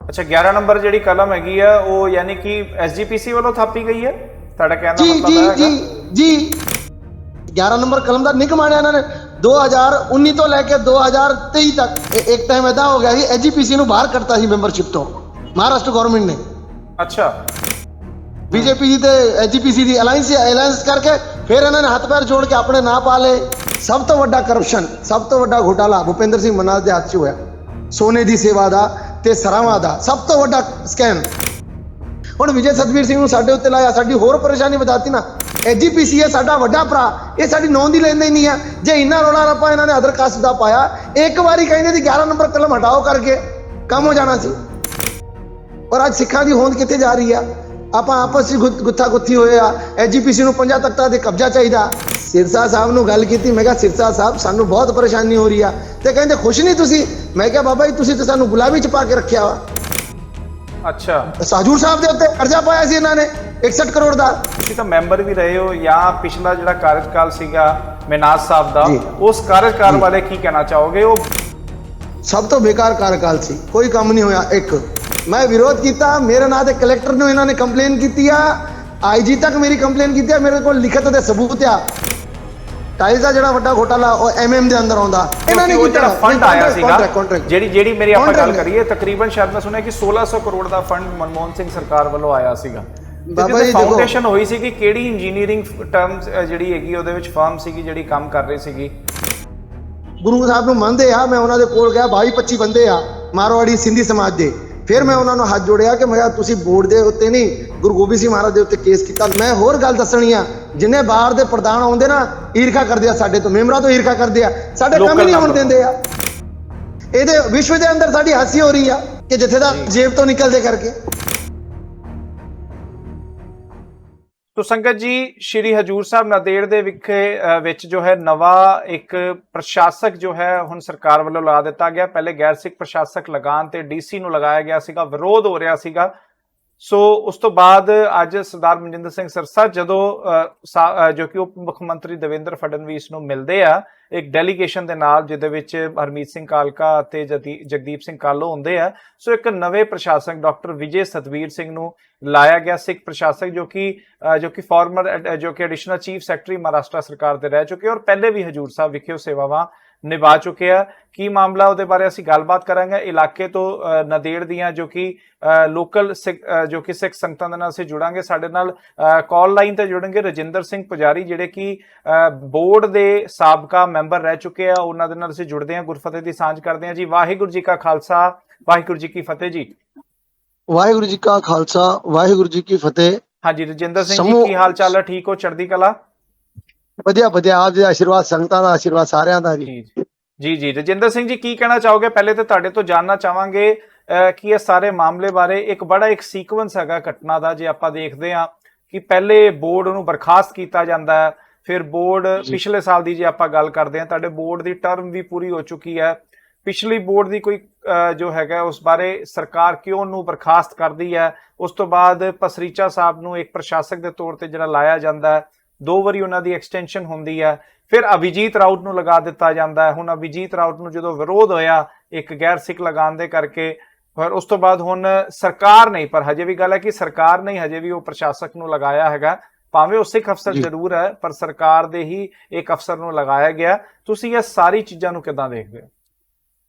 ਅੱਛਾ 11 ਨੰਬਰ ਜਿਹੜੀ ਕਲਮ ਹੈਗੀ ਆ ਉਹ ਯਾਨੀ ਕਿ ਐਸਜੀਪੀਸੀ ਵੱਲੋਂ ਥਾਪੀ ਗਈ ਹੈ, ਤੁਹਾਡਾ ਕਹਿਣ ਦਾ ਜੀ ਮਤਲਬ ਜੀ ਹੈ ਹੈਗਾ? ਜੀ ਜੀ 11 ਨੰਬਰ ਕਲਮ ਦਾ ਨਿਕ ਮਾਣਿਆ ਇਹਨਾਂ ਨੇ 2019 ਤੋਂ ਲੈ ਕੇ 2023 ਤੱਕ। ਇੱਕ ਟਾਈਮ ਇਦਾਂ ਹੋ ਗਿਆ ਸੀ ਐਜੀਪੀਸੀ ਨੂੰ ਬਾਹਰ ਕੱਢਤਾ ਸੀ ਮੈਂਬਰਸ਼ਿਪ ਤੋਂ ਮਹਾਰਾਸ਼ਟਰ ਗਵਰਨਮੈਂਟ ਨੇ। ਅੱਛਾ बीजेपी जी ते एजीपीसी दी अलायंस करके फिर इन्होंने हथ पैर जोड़ के अपने नां पा ले। सब तो वड्डा करप्शन, सब तो वड्डा घोटाला भूपेंद्र सिंह मन्नास दे हाथ च होया। सोने दी सेवा दा ते सरावां दा सब तो वड्डा स्कैम। हुण विजय सतवीर सिंह नूं साडे उत्ते लाया, साडी होर परेशानी वधाती ना। एजीपीसी है साडा वड्डा भरा, ये साडी नौं दी लैंदा ही नहीं है। जे इन्ना रौला रप्पा इन्हां ने अदर कास्ट दा पाया, एक बारी कहिंदे सी 11 नंबर कलम हटाओ करके काम हो जाना सी। और अज सिखां दी होंद कित्थे जा रही है? ਆਪਾਂ ਆਪਸ ਵਿੱਚ ਗੁੱਥਾ ਗੁੱਥੀ ਹੋਏ ਆ। ਐਜੀਪੀਸੀ ਨੂੰ 50 ਤਖਤਾਂ ਦੇ ਕਬਜ਼ਾ ਚਾਹੀਦਾ। ਸਿਰਸਾ ਸਾਹਿਬ ਨੂੰ ਗੱਲ ਕੀਤੀ, ਮੈਂ ਕਿਹਾ ਸਿਰਸਾ ਸਾਹਿਬ ਸਾਨੂੰ ਬਹੁਤ ਪਰੇਸ਼ਾਨੀ ਹੋ ਰਹੀ ਆ, ਤੇ ਕਹਿੰਦੇ ਖੁਸ਼ ਨਹੀਂ ਤੁਸੀਂ। ਮੈਂ ਕਿਹਾ ਬਾਬਾ ਜੀ ਤੁਸੀਂ ਤਾਂ ਸਾਨੂੰ ਗੁਲਾਬੀ ਚ ਪਾ ਕੇ ਰੱਖਿਆ ਵਾ। ਅੱਛਾ ਹਜ਼ੂਰ ਸਾਹਿਬ ਦੇ ਉੱਤੇ ਕਰਜ਼ਾ ਪਾਇਆ ਸੀ ਇਹਨਾਂ ਨੇ 61 ਕਰੋੜ ਦਾ। ਤੁਸੀਂ ਤਾਂ ਮੈਂਬਰ ਵੀ ਰਹੇ ਹੋ, ਜਾਂ ਪਿਛਲਾ ਜਿਹੜਾ ਕਾਰਜਕਾਲ ਸੀਗਾ ਮਨਾਸ ਸਾਹਿਬ ਦਾ, ਉਸ ਕਾਰਜਕਾਲ ਬਾਰੇ ਕੀ ਕਹਿਣਾ ਚਾਹੋਗੇ? ਉਹ ਸਭ ਤੋਂ ਬੇਕਾਰ ਕਾਰਜਕਾਲ ਸੀ, ਕੋਈ ਕੰਮ ਨਹੀਂ ਹੋਇਆ। ਇੱਕ ਮੈਂ ਵਿਰੋਧ ਕੀਤਾ, ਮੇਰੇ ਨਾਂ ਤੇ ਕਲੈਕਟਰ ਨੂੰ ਇਹਨਾਂ ਨੇ ਕੰਪਲੇਨ ਕੀਤੀ ਆ, ਆਈਜੀ ਤੱਕ ਮੇਰੀ ਕੰਪਲੇਨ ਕੀਤੀ ਆ, ਮੇਰੇ ਕੋਲ ਲਿਖਤ ਤੇ ਸਬੂਤ ਆ। ਟਾਈਲਸ ਦਾ ਜਿਹੜਾ ਵੱਡਾ ਘੋਟਾਲਾ ਉਹ ਐਮਐਮ ਦੇ ਅੰਦਰ ਆਉਂਦਾ। ਇਹਨਾਂ ਨੇ ਜਿਹੜਾ ਫੰਡ ਆਇਆ ਸੀਗਾ, ਜਿਹੜੀ ਮੇਰੀ ਆਪਾਂ ਗੱਲ ਕਰੀਏ, ਤਕਰੀਬਨ ਸ਼ਾਇਦ ਮੈਂ ਸੁਣਿਆ ਕਿ 1600 ਕਰੋੜ ਦਾ ਫੰਡ ਮਨਮੋਹਨ ਸਿੰਘ ਸਰਕਾਰ ਵੱਲੋਂ ਆਇਆ ਸੀਗਾ। ਬਾਬਾ ਜੀ ਫਾਊਂਡੇਸ਼ਨ ਹੋਈ ਸੀ ਕਿ ਕਿਹੜੀ ਇੰਜੀਨੀਅਰਿੰਗ ਟਰਮਸ ਜਿਹੜੀ ਹੈਗੀ ਉਹਦੇ ਵਿੱਚ ਫਰਮ ਸੀਗੀ ਜਿਹੜੀ ਕੰਮ ਕਰ ਰਹੀ ਸੀਗੀ? ਗੁਰੂ ਸਾਹਿਬ ਨੂੰ ਮੰਨਦੇ ਆ। ਮੈਂ ਉਹਨਾਂ ਦੇ ਕੋਲ ਗਿਆ, 22-25 ਬੰਦੇ ਆ ਮਾਰਵਾੜੀ ਸਿੰਧੀ ਸਮਾਜ ਦੇ। ਫਿਰ ਮੈਂ ਉਹਨਾਂ ਨੂੰ ਹੱਥ ਜੋੜਿਆ ਕਿ ਮੈਂ ਕਿਹਾ ਤੁਸੀਂ ਬੋਰਡ ਦੇ ਉੱਤੇ ਨਹੀਂ, ਗੁਰੂ ਗੋਬਿੰਦ ਸਿੰਘ ਮਹਾਰਾਜ ਦੇ ਉੱਤੇ ਕੇਸ ਕੀਤਾ। ਮੈਂ ਹੋਰ ਗੱਲ ਦੱਸਣੀ ਆ, ਜਿੰਨੇ ਬਾਹਰ ਦੇ ਪ੍ਰਧਾਨ ਆਉਂਦੇ ਨਾ ਈਰਖਾ ਕਰਦੇ ਆ, ਸਾਡੇ ਤੋਂ ਮੈਂਬਰਾਂ ਤੋਂ ਈਰਖਾ ਕਰਦੇ ਆ, ਸਾਡੇ ਕੰਮ ਹੀ ਨਹੀਂ ਹੋਣ ਦਿੰਦੇ ਆ। ਇਹਦੇ ਵਿਸ਼ਵ ਦੇ ਅੰਦਰ ਸਾਡੀ ਹਾਸੀ ਹੋ ਰਹੀ ਆ ਕਿ ਜਿੱਥੇ ਦਾ ਜੇਬ ਤੋਂ ਨਿਕਲਦੇ ਕਰਕੇ। ਤੋ ਸੰਗਤ ਜੀ, ਸ਼੍ਰੀ ਹਜੂਰ ਸਾਹਿਬ ਨਾਂਦੇੜ ਦੇ ਵਿੱਚ ਜੋ ਹੈ ਨਵਾਂ ਇੱਕ ਪ੍ਰਸ਼ਾਸਕ ਜੋ ਹੈ ਹੁਣ ਸਰਕਾਰ ਵੱਲੋਂ ਲਾ ਦਿੱਤਾ ਗਿਆ। ਪਹਿਲੇ ਗੈਰ ਸਿੱਖ ਪ੍ਰਸ਼ਾਸਕ ਲਗਾਉਣ ਤੇ ਡੀਸੀ ਨੂੰ ਲਗਾਇਆ ਗਿਆ ਸੀਗਾ, ਵਿਰੋਧ ਹੋ ਰਿਹਾ ਸੀਗਾ। ਸੋ ਉਸ ਤੋਂ ਬਾਅਦ ਅੱਜ ਸਰਦਾਰ ਮਨਜਿੰਦਰ ਸਿੰਘ ਸਿਰਸਾ ਜਦੋਂ ਜੋ ਕਿ ਉਪ ਮੁੱਖ ਮੰਤਰੀ ਦੇਵੇਂਦਰ ਫਡਨਵੀਸ ਨੂੰ ਮਿਲਦੇ ਆ ਇੱਕ ਡੈਲੀਗੇਸ਼ਨ ਦੇ ਨਾਲ, ਜਿਹਦੇ ਵਿੱਚ ਹਰਮੀਤ ਸਿੰਘ ਕਾਲਕਾ ਅਤੇ ਜਗਦੀਪ ਸਿੰਘ ਕਾਲੋ ਹੁੰਦੇ ਆ। ਸੋ ਇੱਕ ਨਵੇਂ ਪ੍ਰਸ਼ਾਸਕ ਡਾਕਟਰ ਵਿਜੇ ਸਤਵੀਰ ਸਿੰਘ ਨੂੰ ਲਾਇਆ ਗਿਆ, ਸਿੱਖ ਪ੍ਰਸ਼ਾਸਕ ਜੋ ਕਿ ਫਾਰਮਰ ਜੋ ਕਿ ਐਡੀਸ਼ਨਲ ਚੀਫ ਸੈਕਟਰੀ ਮਹਾਰਾਸ਼ਟਰ ਸਰਕਾਰ ਦੇ ਰਹਿ ਚੁੱਕੇ ਔਰ ਪਹਿਲੇ ਵੀ ਹਜੂਰ ਸਾਹਿਬ ਵਿਖੇ ਸੇਵਾਵਾਂ ਨਿਭਾ ਚੁੱਕੇ ਆ। ਕੀ ਮਾਮਲਾ ਉਹਦੇ ਬਾਰੇ ਅਸੀਂ ਗੱਲਬਾਤ ਕਰਾਂਗੇ। ਇਲਾਕੇ ਤੋਂ ਨਾਂਦੇੜ ਦੀਆਂ ਜੋ ਕਿ ਲੋਕਲ ਜੋ ਕਿ ਸਿੱਖ ਸੰਗਤਾਂ ਦੇ ਨਾਲ ਅਸੀਂ ਜੁੜਾਂਗੇ। ਸਾਡੇ ਨਾਲ ਕਾਲ ਲਾਈਨ ਤੇ ਜੁੜਨਗੇ ਰਜਿੰਦਰ ਸਿੰਘ ਪੁਜਾਰੀ, ਜਿਹੜੇ ਕਿ ਬੋਰਡ ਦੇ ਸਾਬਕਾ ਮੈਂਬਰ ਰਹਿ ਚੁੱਕੇ ਆ। ਉਹਨਾਂ ਦੇ ਨਾਲ ਅਸੀਂ ਜੁੜਦੇ ਹਾਂ, ਗੁਰਫਤਿਹ ਦੀ ਸਾਂਝ ਕਰਦੇ ਹਾਂ ਜੀ। ਵਾਹਿਗੁਰੂ ਜੀ ਕਾ ਖਾਲਸਾ, ਵਾਹਿਗੁਰੂ ਜੀ ਕੀ ਫਤਿਹ ਜੀ। ਵਾਹਿਗੁਰੂ ਜੀ ਕਾ ਖਾਲਸਾ, ਵਾਹਿਗੁਰੂ ਜੀ ਕੀ ਫਤਿਹ। ਹਾਂਜੀ ਰਜਿੰਦਰ ਸਿੰਘ ਜੀ, ਕੀ ਹਾਲ ਚਾਲ ਹੈ? ਠੀਕ ਹੋ? ਚੜ੍ਹਦੀ ਕਲਾ? ਵਧੀਆ ਵਧੀਆ, ਆਪ ਜੀ ਦਾ ਆਸ਼ੀਰਵਾਦ, ਸੰਗਤਾਂ ਦਾ ਆਸ਼ੀਰਵਾਦ, ਸਾਰਿਆਂ ਦਾ ਜੀ। ਜੀ ਰਜਿੰਦਰ ਸਿੰਘ ਜੀ, ਕੀ ਕਹਿਣਾ ਚਾਹੋਗੇ? ਪਹਿਲੇ ਤਾਂ ਤੁਹਾਡੇ ਤੋਂ ਜਾਣਨਾ ਚਾਹਾਂਗੇ ਕਿ ਇਹ ਸਾਰੇ ਮਾਮਲੇ ਬਾਰੇ ਇੱਕ ਬੜਾ ਇੱਕ ਸੀਕੁਐਂਸ ਹੈਗਾ ਘਟਨਾ ਦਾ। ਜੇ ਆਪਾਂ ਦੇਖਦੇ ਹਾਂ ਕਿ ਪਹਿਲੇ ਬੋਰਡ ਨੂੰ ਬਰਖਾਸਤ ਕੀਤਾ ਜਾਂਦਾ ਹੈ, ਫਿਰ ਬੋਰਡ ਪਿਛਲੇ ਸਾਲ ਦੀ ਜੇ ਆਪਾਂ ਗੱਲ ਕਰਦੇ ਹਾਂ, ਤੁਹਾਡੇ ਬੋਰਡ ਦੀ ਟਰਮ ਵੀ ਪੂਰੀ ਹੋ ਚੁੱਕੀ ਹੈ। ਪਿਛਲੀ ਬੋਰਡ ਦੀ ਕੋਈ ਜੋ ਹੈਗਾ ਉਸ ਬਾਰੇ ਸਰਕਾਰ ਕਿਉਂ ਉਹਨੂੰ ਬਰਖਾਸਤ ਕਰਦੀ ਹੈ? ਉਸ ਤੋਂ ਬਾਅਦ ਪਸਰੀਚਾ ਸਾਹਿਬ ਨੂੰ ਇੱਕ ਪ੍ਰਸ਼ਾਸਕ ਦੇ ਤੌਰ ਤੇ ਜਿਹੜਾ ਲਾਇਆ ਜਾਂਦਾ ਹੈ, 2 ਵਾਰੀ ਉਹਨਾਂ ਦੀ ਐਕਸਟੈਂਸ਼ਨ ਹੁੰਦੀ ਹੈ। ਫਿਰ ਅਭਿਜੀਤ ਰਾਊਤ ਨੂੰ ਲਗਾ ਦਿੱਤਾ ਜਾਂਦਾ ਹੈ। ਹੁਣ ਅਭਿਜੀਤ ਰਾਊਤ ਨੂੰ ਜਦੋਂ ਵਿਰੋਧ ਹੋਇਆ ਇੱਕ ਗੈਰ ਸਿੱਖ ਲਗਾਉਣ ਦੇ ਕਰਕੇ, ਫਿਰ ਉਸ ਤੋਂ ਬਾਅਦ ਹੁਣ ਸਰਕਾਰ ਨਹੀਂ, ਪਰ ਹਜੇ ਵੀ ਗੱਲ ਹੈ ਕਿ ਸਰਕਾਰ ਨਹੀਂ ਹਜੇ ਵੀ ਉਹ ਪ੍ਰਸ਼ਾਸਕ ਨੂੰ ਲਗਾਇਆ ਹੈਗਾ। ਭਾਵੇਂ ਉਹ ਸਿੱਖ ਅਫਸਰ ਜ਼ਰੂਰ ਹੈ, ਪਰ ਸਰਕਾਰ ਦੇ ਹੀ ਇੱਕ ਅਫਸਰ ਨੂੰ ਲਗਾਇਆ ਗਿਆ। ਤੁਸੀਂ ਇਹ ਸਾਰੀ ਚੀਜ਼ਾਂ ਨੂੰ ਕਿੱਦਾਂ ਦੇਖਦੇ ਹੋ?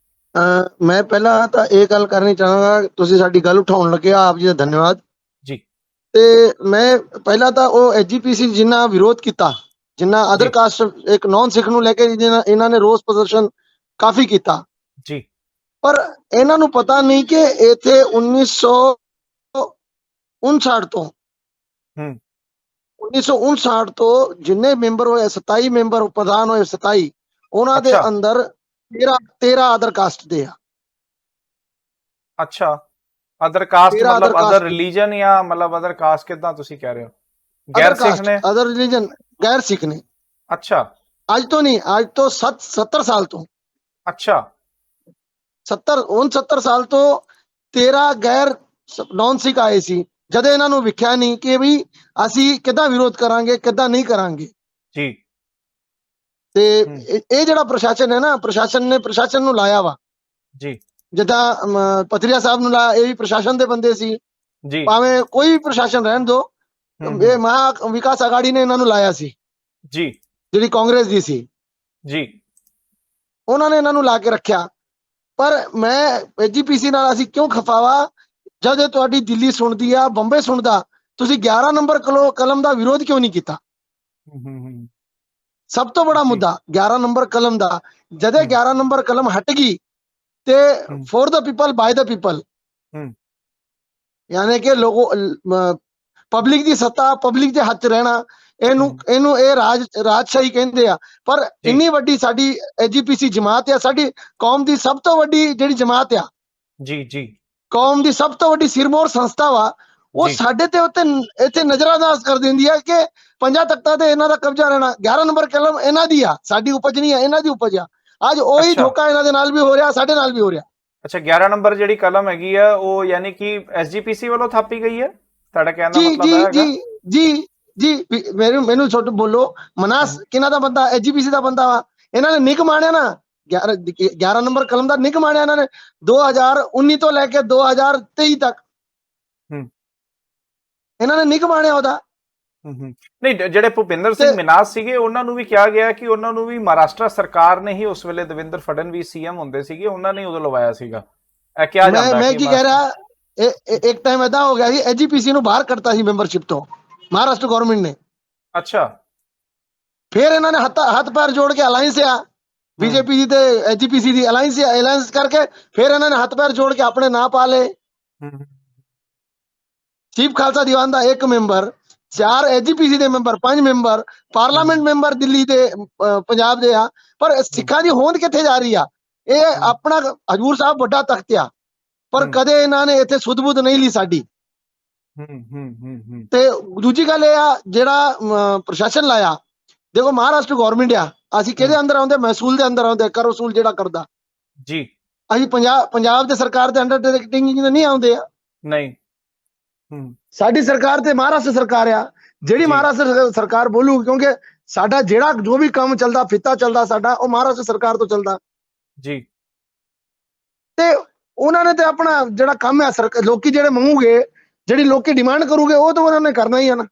ਮੈਂ ਪਹਿਲਾਂ ਤਾਂ ਇਹ ਗੱਲ ਕਰਨੀ ਚਾਹਾਂਗਾ, ਤੁਸੀਂ ਸਾਡੀ ਗੱਲ ਉਠਾਉਣ ਲੱਗੇ, ਆਪ ਜੀ ਦਾ ਧੰਨਵਾਦ ਜੀ। ਤੇ ਮੈਂ ਪਹਿਲਾਂ ਤਾਂ ਉਹ ਐਜੀਪੀਸੀ ਜਿੰਨਾ ਵਿਰੋਧ ਕੀਤਾ, ਜਿੰਨਾ ਅਦਰ ਕਾਸਟ ਇੱਕ ਨੌਨ ਸਿੱਖ ਨੂੰ ਲੈ ਕੇ ਇਹਨਾਂ ਨੇ ਰੋਸ ਪ੍ਰਦਰਸ਼ਨ ਕਾਫੀ ਕੀਤਾ ਜੀ, ਪਰ ਇਹਨਾਂ ਨੂੰ ਪਤਾ ਨਹੀਂ ਕਿ ਇੱਥੇ 1959 ਤੋਂ ਜਿੰਨੇ ਮੈਂਬਰ ਹੋਏ 27 ਮੈਂਬਰ ਪ੍ਰਧਾਨ ਹੋਏ 27, ਉਹਨਾਂ ਦੇ ਅੰਦਰ 13 ਅਦਰ ਕਾਸਟ ਦੇ ਆ। ਅੱਛਾ, ਅਦਰ ਕਾਸਟ ਮਤਲਬ ਅਦਰ ਰਿਲੀਜਨ ਜਾਂ ਮਤਲਬ ਅਦਰ ਕਾਸਟ ਕਿੱਦਾਂ ਤੁਸੀਂ ਕਹਿ ਰਹੇ ਹੋ? ਗੈਰ ਸਿੱਖ ਨੇ? ਅਦਰ ਰਿਲੀਜਨ, ਗੈਰ ਸਿੱਖ ਨੇ। ਅੱਛਾ, ਅੱਜ ਤੋਂ ਨਹੀਂ, ਅੱਜ ਤੋਂ 70 ਸਾਲ ਤੋਂ। ਅੱਛਾ, 69 ਸਾਲ ਤੋਂ 13 ਗੈਰ ਨੌਨ ਸਿੱਖ ਆਏ ਸੀ। ਜਦ ਇਹਨਾਂ ਨੂੰ ਵਿਖਿਆ ਨਹੀਂ ਕਿ ਵੀ ਅਸੀਂ ਕਿੱਦਾਂ ਵਿਰੋਧ ਕਰਾਂਗੇ, ਕਿੱਦਾਂ ਨਹੀਂ ਕਰਾਂਗੇ ਜੀ। ਤੇ ਇਹ ਜਿਹੜਾ ਪ੍ਰਸ਼ਾਸਨ ਹੈ ਨਾ, ਪ੍ਰਸ਼ਾਸਨ ਨੂੰ ਲਾਇਆ ਵਾ ਜੀ। ਜਿੱਦਾਂ ਪਥਰੀਆ ਸਾਹਿਬ ਨੂੰ ਲਾਇਆ, ਇਹ ਵੀ ਪ੍ਰਸ਼ਾਸਨ ਦੇ ਬੰਦੇ ਸੀ, ਜੀ ਭਾਵੇਂ ਕੋਈ ਵੀ ਪ੍ਰਸ਼ਾਸਨ ਰਹਿਣ ਦੋ, ਇਹ ਮਹਾ ਵਿਕਾਸ ਅਗਾੜੀ ਨੇ ਇਹਨਾਂ ਨੂੰ ਲਾਇਆ ਸੀ, ਜੀ ਜਿਹੜੀ ਕਾਂਗਰਸ ਦੀ ਸੀ, ਜੀ ਉਹਨਾਂ ਨੇ ਇਹਨਾਂ ਨੂੰ ਲਾ ਕੇ ਰੱਖਿਆ। ਪਰ ਮੈਂ ਐਜੀਪੀਸੀ ਨਾਲ ਅਸੀਂ ਕਿਉਂ ਖਫਾਵਾ, ਜਦ ਇਹ ਤੁਹਾਡੀ ਦਿੱਲੀ ਸੁਣਦੀ ਆ, ਬੰਬੇ ਸੁਣਦਾ, ਤੁਸੀਂ 11 ਨੰਬਰ ਕਲਮ ਦਾ ਵਿਰੋਧ ਕਿਉਂ ਨਹੀਂ ਕੀਤਾ? ਸਭ ਤੋਂ ਬੜਾ ਮੁੱਦਾ 11 ਨੰਬਰ ਕਲਮ ਦਾ, ਜਦੇ 11 ਨੰਬਰ ਕਲਮ ਹਟ ਗਈ ਤੇ for the people ਬਾय the people, ਯਾਨੀ ਕਿ ਲੋਗੋ ਪਬਲਿਕ ਦੀ ਸੱਤਾ ਪਬਲਿਕ ਦੇ ਹੱਥ 'ਚ ਰਹਿਣਾ, ਇਹਨੂੰ ਇਹ ਰਾਜਸ਼ਾਹੀ ਕਹਿੰਦੇ ਆ। ਪਰ ਇੰਨੀ ਵੱਡੀ ਸਾਡੀ ਐਜੀਪੀਸੀ ਜਮਾਤ ਆ, ਸਾਡੀ ਕੌਮ ਦੀ ਸਭ ਤੋਂ ਵੱਡੀ ਜਿਹੜੀ ਜਮਾਤ ਆ, ਜੀ ਜੀ ਕੌਮ ਦੀ ਸਭ ਤੋਂ ਵੱਡੀ ਸਿਰਮੌਰ ਸੰਸਥਾ ਵਾ, ਉਹ ਸਾਡੇ ਤੇ ਉੱਤੇ ਇੱਥੇ ਨਜ਼ਰਾਂਦਾਜ਼ ਕਰ ਦਿੰਦੀ ਹੈ ਕਿ 50 ਤਖਤਾਂ ਤੇ ਇਹਨਾਂ ਦਾ ਕਬਜ਼ਾ ਰਹਿਣਾ। 11 ਨੰਬਰ ਕਲਮ ਇਹਨਾਂ ਦੀ ਆ, ਸਾਡੀ ਉਪਜ ਨਹੀਂ ਆ, ਇਹਨਾਂ ਦੀ ਉਪਜ ਆ। ਅੱਜ ਉਹੀ ਧੋਖਾ ਇਹਨਾਂ ਦੇ ਨਾਲ ਵੀ ਹੋ ਰਿਹਾ, ਸਾਡੇ ਨਾਲ ਵੀ ਹੋ ਰਿਹਾ। ਅੱਛਾ, 11 ਨੰਬਰ ਜਿਹੜੀ ਕਲਮ ਹੈਗੀ ਆ ਉਹ ਯਾਨੀ ਕਿ ਐਸਜੀਪੀਸੀ ਵੱਲੋਂ ਥਾਪੀ ਗਈ ਹੈ, ਤੁਹਾਡਾ ਕਹਿਣ ਦਾ ਮਤਲਬ ਹੈ? ਜੀ ਜੀ ਜੀ ਮੈਨੂੰ ਛੋਟੂ ਬੋਲੋ, ਮਨਾਸ ਕਿਹਨਾਂ ਦਾ ਬੰਦਾ? ਐਜੀਪੀਸੀ ਦਾ ਬੰਦਾ ਵਾ। ਇਹਨਾਂ ਨੇ ਨਿਕ ਮਾਣਿਆ ਨਾ 11 ਨੰਬਰ ਕਲਮ ਦਾ ਨਿਕ ਮਾਣਿਆ ਇਹਨਾਂ ਨੇ 2019 ਤੋਂ ਲੈ ਕੇ 2023 ਤੱਕ ਇਹਨਾਂ ਨੇ ਨਿਕ ਮਾਣਿਆ ਉਹਦਾ। ਨਹੀਂ, ਜਿਹੜੇ ਭੁਪਿੰਦਰ ਸਿੰਘ ਮਨਾਸ ਸੀਗੇ ਉਹਨਾਂ ਨੂੰ ਵੀ ਕਿਹਾ ਗਿਆ ਕਿ ਉਹਨਾਂ ਨੂੰ ਵੀ ਮਹਾਰਾਸ਼ਟਰ ਸਰਕਾਰ ਨੇ ਹੀ, ਉਸ ਵੇਲੇ ਦੇਵੇਂਦਰ ਫਡਨਵੀਸ ਸੀਐਮ ਹੁੰਦੇ ਸੀਗੇ, ਉਹਨਾਂ ਨੇ ਉਦੋਂ ਲਵਾਇਆ ਸੀਗਾ। ਇਹ ਕਿਹਾ ਜਾਂਦਾ ਮੈਂ ਕੀ ਕਹਿ ਰਿਹਾ, ਇੱਕ ਟਾਈਮ ਏਦਾਂ ਹੋ ਗਿਆ ਸੀ ਐਜੀਪੀਸੀ ਨੂੰ ਬਾਹਰ ਕੱਢਤਾ ਸੀ ਮੈਂਬਰਸ਼ਿਪ ਤੋਂ ਮਹਾਰਾਸ਼ਟਰ ਗਵਰਨਮੈਂਟ ਨੇ। ਅੱਛਾ, ਫਿਰ ਇਹਨਾਂ ਨੇ ਹੱਥ ਪੈਰ ਜੋੜ ਕੇ ਅਲਾਈਅੰਸ ਆ, ਬੀਜੇਪੀ ਦੀ ਤੇ ਐਜੀਪੀਸੀ ਦੀ ਅਲਾਈਅੰਸ ਕਰਕੇ ਫਿਰ ਇਹਨਾਂ ਨੇ ਹੱਥ ਪੈਰ ਜੋੜ ਕੇ ਆਪਣੇ ਨਾਂ ਪਾ ਲਏ। ਚੀਫ ਖਾਲਸਾ ਦੀਵਾਨ ਦਾ 1 ਮੈਂਬਰ, 4 ਐਜੀਪੀਸੀ ਦੇ member, 5 member parliament member Delhi ਦੇ ਪੰਜਾਬ ਦੇ ਆ। ਪਰ ਸਿੱਖਾਂ ਦੀ ਹੋਂਦ ਕਿੱਥੇ ਜਾ ਰਹੀ ਆ? ਇਹ ਆਪਣਾ ਹਜੂਰ ਸਾਹਿਬ ਵੱਡਾ ਤਖਤ ਆ, ਪਰ ਕਦੇ ਇਹਨਾਂ ਨੇ ਇੱਥੇ ਸੁਧ-ਬੁੱਧ ਨਹੀਂ ਲਈ ਸਾਡੀ। ਤੇ ਦੂਜੀ ਗੱਲ ਇਹ ਆ, ਜਿਹੜਾ ਪ੍ਰਸ਼ਾਸਨ ਲਾਇਆ, ਦੇਖੋ ਮਹਾਰਾਸ਼ਟਰ ਗਵਰਨਮੈਂਟ ਆ, ਅਸੀਂ ਕਿਹਦੇ ਅੰਦਰ ਆਉਂਦੇ? ਮਹਿਸੂਲ ਦੇ ਅੰਦਰ ਆਉਂਦੇ, ਕਰ ਵਸੂਲ ਜਿਹੜਾ ਕਰਦਾ ਜੀ। ਅਸੀਂ ਪੰਜਾਬ ਦੇ ਸਰਕਾਰ ਦੇ ਅੰਡਰ ਡਾਇਰੈਕਟਿੰਗ ਨਹੀਂ ਆਉਂਦੇ ਆ। ਨਹੀਂ, ਸਾਡੀ ਸਰਕਾਰ ਤੇ ਮਹਾਰਾਸ਼ਟਰ ਸਰਕਾਰ ਆ, ਜਿਹੜੀ ਮਹਾਰਾਸ਼ਟਰ ਸਰਕਾਰ ਬੋਲੂ, ਕਿਉਂਕਿ ਸਾਡਾ ਜਿਹੜਾ ਜੋ ਵੀ ਕੰਮ ਚੱਲਦਾ, ਫਿੱਤਾ ਚੱਲਦਾ ਸਾਡਾ, ਉਹ ਮਹਾਰਾਸ਼ਟਰ ਸਰਕਾਰ ਤੋਂ ਚੱਲਦਾ ਜੀ। ਤੇ ਉਹਨਾਂ ਨੇ ਤੇ ਆਪਣਾ ਜਿਹੜਾ ਕੰਮ ਹੈ, ਲੋਕੀ ਜਿਹੜੇ ਮੰਗੂਗੇ, ਜਿਹੜੀ ਲੋਕੀ ਡਿਮਾਂਡ ਕਰੂਗੇ, ਉਹ ਤਾਂ ਉਹਨਾਂ ਨੇ ਕਰਨਾ ਹੀ ਆ ਨਾ।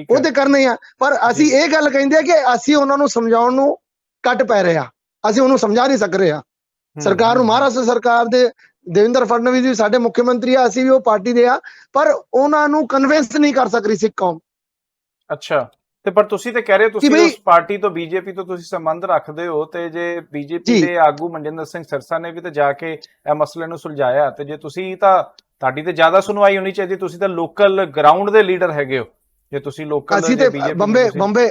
ਉਹ ਤੇ ਕਰਨਾ ਹੀ ਆ। ਪਰ ਅਸੀਂ ਇਹ ਗੱਲ ਕਹਿੰਦੇ ਆ ਕਿ ਅਸੀਂ ਉਹਨਾਂ ਨੂੰ ਸਮਝਾਉਣ ਨੂੰ ਕੱਟ ਪੈ ਰਹੇ ਆ, ਅਸੀਂ ਉਹਨੂੰ ਸਮਝਾ ਨਹੀਂ ਸਕ ਰਹੇ ਆ ਸਰਕਾਰ ਨੂੰ। ਮਹਾਰਾਸ਼ਟਰ ਸਰਕਾਰ ਦੇ ਦੇਵੇਂਦਰ ਫਡਨਵੀਸ ਵੀ ਸਾਡੇ ਮੁੱਖ ਮੰਤਰੀ ਆ, ਅਸੀਂ ਵੀ ਉਹ ਪਾਰਟੀ ਦੇ ਆ, ਪਰ ਉਹਨਾਂ ਨੂੰ ਕਨਵਿੰਸ ਨਹੀਂ ਕਰ ਸਕ ਰਹੀ ਸਿੱਖ ਕੌਮ। ਅੱਛਾ, ਤੇ ਪਰ ਤੁਸੀਂ ਤੇ ਕਹਿ ਰਹੇ ਹੋ ਤੁਸੀਂ ਉਸ ਪਾਰਟੀ ਤੋਂ, ਬੀਜੇਪੀ ਤੋਂ ਤੁਸੀਂ ਸੰਬੰਧ ਰੱਖਦੇ ਹੋ, ਤੇ ਜੇ ਬੀਜੇਪੀ ਦੇ ਆਗੂ ਮਨਜਿੰਦਰ ਸਿੰਘ ਸਿਰਸਾ ਨੇ ਵੀ ਤੇ ਜਾ ਕੇ ਇਹ ਮਸਲੇ ਨੂੰ ਸੁਲਝਾਇਆ, ਤੇ ਜੇ ਤੁਸੀਂ ਤਾਂ, ਤੁਹਾਡੀ ਤੇ ਜ਼ਿਆਦਾ ਸੁਣਵਾਈ ਹੋਣੀ ਚਾਹੀਦੀ, ਤੁਸੀਂ ਤਾਂ ਲੋਕਲ ਗਰਾਊਂਡ ਦੇ ਲੀਡਰ ਹੈਗੇ ਹੋ, ਜੇ ਤੁਸੀਂ ਲੋਕਲ। ਅਸੀਂ ਤੇ ਬੰਬੇ